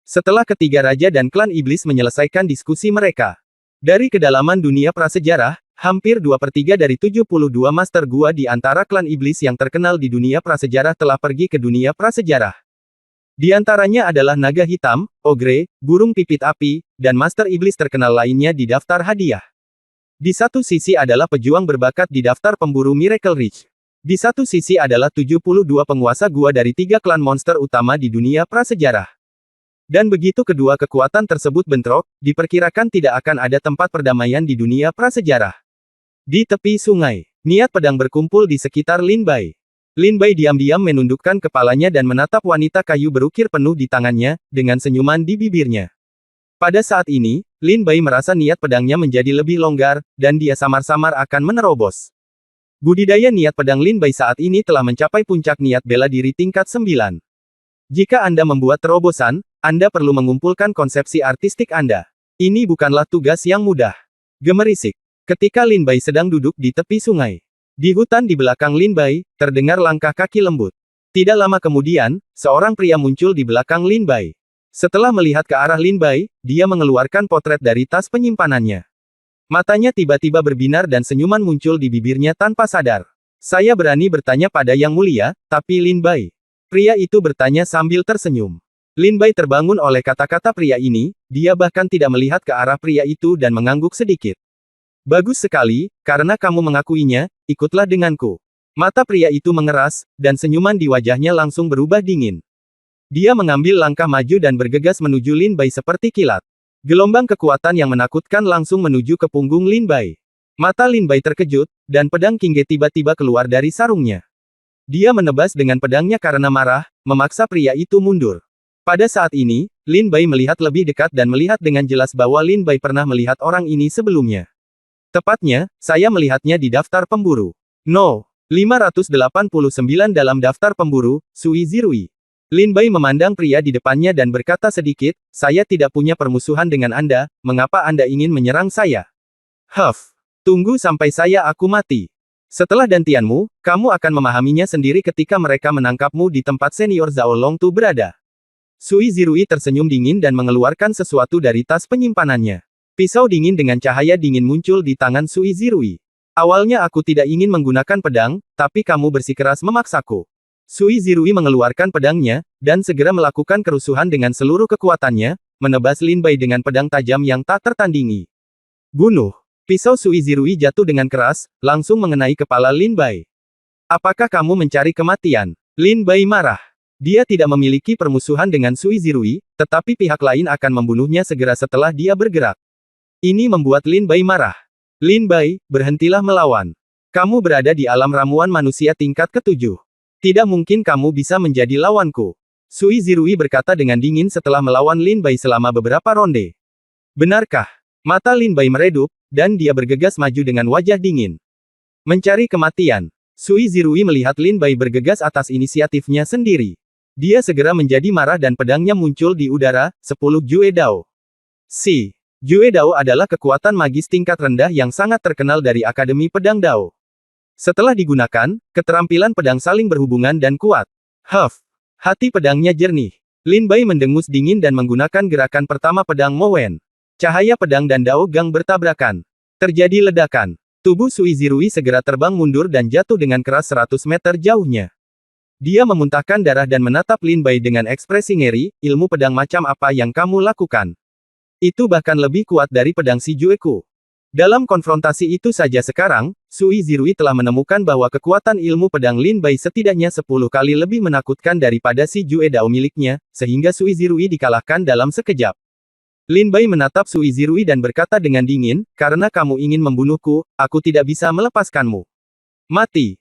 Setelah ketiga raja dan klan iblis menyelesaikan diskusi mereka, dari kedalaman dunia prasejarah, hampir 2/3 dari 72 master gua di antara klan iblis yang terkenal di dunia prasejarah telah pergi ke dunia prasejarah. Di antaranya adalah naga hitam, ogre, burung pipit api, dan master iblis terkenal lainnya di daftar hadiah. Di satu sisi adalah pejuang berbakat di daftar pemburu Miracle Ridge. Di satu sisi adalah 72 penguasa gua dari 3 klan monster utama di dunia prasejarah. Dan begitu kedua kekuatan tersebut bentrok, diperkirakan tidak akan ada tempat perdamaian di dunia prasejarah. Di tepi sungai, niat pedang berkumpul di sekitar Lin Bai. Lin Bai diam-diam menundukkan kepalanya dan menatap wanita kayu berukir penuh di tangannya, dengan senyuman di bibirnya. Pada saat ini, Lin Bai merasa niat pedangnya menjadi lebih longgar, dan dia samar-samar akan menerobos. Budidaya niat pedang Lin Bai saat ini telah mencapai puncak niat bela diri tingkat 9. Jika Anda membuat terobosan, Anda perlu mengumpulkan konsepsi artistik Anda. Ini bukanlah tugas yang mudah. Gemerisik. Ketika Lin Bai sedang duduk di tepi sungai. Di hutan di belakang Lin Bai, terdengar langkah kaki lembut. Tidak lama kemudian, seorang pria muncul di belakang Lin Bai. Setelah melihat ke arah Lin Bai, dia mengeluarkan potret dari tas penyimpanannya. Matanya tiba-tiba berbinar dan senyuman muncul di bibirnya tanpa sadar. Saya berani bertanya pada Yang Mulia, tapi Lin Bai. Pria itu bertanya sambil tersenyum. Lin Bai terbangun oleh kata-kata pria ini, dia bahkan tidak melihat ke arah pria itu dan mengangguk sedikit. Bagus sekali, karena kamu mengakuinya, ikutlah denganku. Mata pria itu mengeras, dan senyuman di wajahnya langsung berubah dingin. Dia mengambil langkah maju dan bergegas menuju Lin Bai seperti kilat. Gelombang kekuatan yang menakutkan langsung menuju ke punggung Lin Bai. Mata Lin Bai terkejut, dan pedang Qingge tiba-tiba keluar dari sarungnya. Dia menebas dengan pedangnya karena marah, memaksa pria itu mundur. Pada saat ini, Lin Bai melihat lebih dekat dan melihat dengan jelas bahwa Lin Bai pernah melihat orang ini sebelumnya. Tepatnya, saya melihatnya di daftar pemburu. No. 589 dalam daftar pemburu, Sui Zirui. Lin Bai memandang pria di depannya dan berkata sedikit, saya tidak punya permusuhan dengan Anda, mengapa Anda ingin menyerang saya? Huff. Tunggu sampai aku mati. Setelah dantianmu, kamu akan memahaminya sendiri ketika mereka menangkapmu di tempat senior Zhao Longtu berada. Sui Zirui tersenyum dingin dan mengeluarkan sesuatu dari tas penyimpanannya. Pisau dingin dengan cahaya dingin muncul di tangan Sui Zirui. Awalnya aku tidak ingin menggunakan pedang, tapi kamu bersikeras memaksaku. Sui Zirui mengeluarkan pedangnya, dan segera melakukan kerusuhan dengan seluruh kekuatannya, menebas Lin Bai dengan pedang tajam yang tak tertandingi. Bunuh! Pisau Sui Zirui jatuh dengan keras, langsung mengenai kepala Lin Bai. Apakah kamu mencari kematian? Lin Bai marah. Dia tidak memiliki permusuhan dengan Sui Zirui, tetapi pihak lain akan membunuhnya segera setelah dia bergerak. Ini membuat Lin Bai marah. Lin Bai, berhentilah melawan. Kamu berada di alam ramuan manusia tingkat ke-7. Tidak mungkin kamu bisa menjadi lawanku. Sui Zirui berkata dengan dingin setelah melawan Lin Bai selama beberapa ronde. Benarkah? Mata Lin Bai meredup, dan dia bergegas maju dengan wajah dingin. Mencari kematian. Sui Zirui melihat Lin Bai bergegas atas inisiatifnya sendiri. Dia segera menjadi marah dan pedangnya muncul di udara, 10 Jue Dao. Jue Dao adalah kekuatan magis tingkat rendah yang sangat terkenal dari Akademi Pedang Dao. Setelah digunakan, keterampilan pedang saling berhubungan dan kuat. Hati pedangnya jernih. Lin Bai mendengus dingin dan menggunakan gerakan pertama pedang Mowen. Cahaya pedang dan Dao Gang bertabrakan. Terjadi ledakan. Tubuh Sui Zirui segera terbang mundur dan jatuh dengan keras 100 meter jauhnya. Dia memuntahkan darah dan menatap Lin Bai dengan ekspresi ngeri, ilmu pedang macam apa yang kamu lakukan? Itu bahkan lebih kuat dari pedang si Jueku. Dalam konfrontasi itu saja sekarang, Sui Zirui telah menemukan bahwa kekuatan ilmu pedang Lin Bai setidaknya 10 kali lebih menakutkan daripada si Jue Dao miliknya, sehingga Sui Zirui dikalahkan dalam sekejap. Lin Bai menatap Sui Zirui dan berkata dengan dingin, karena kamu ingin membunuhku, aku tidak bisa melepaskanmu. Mati.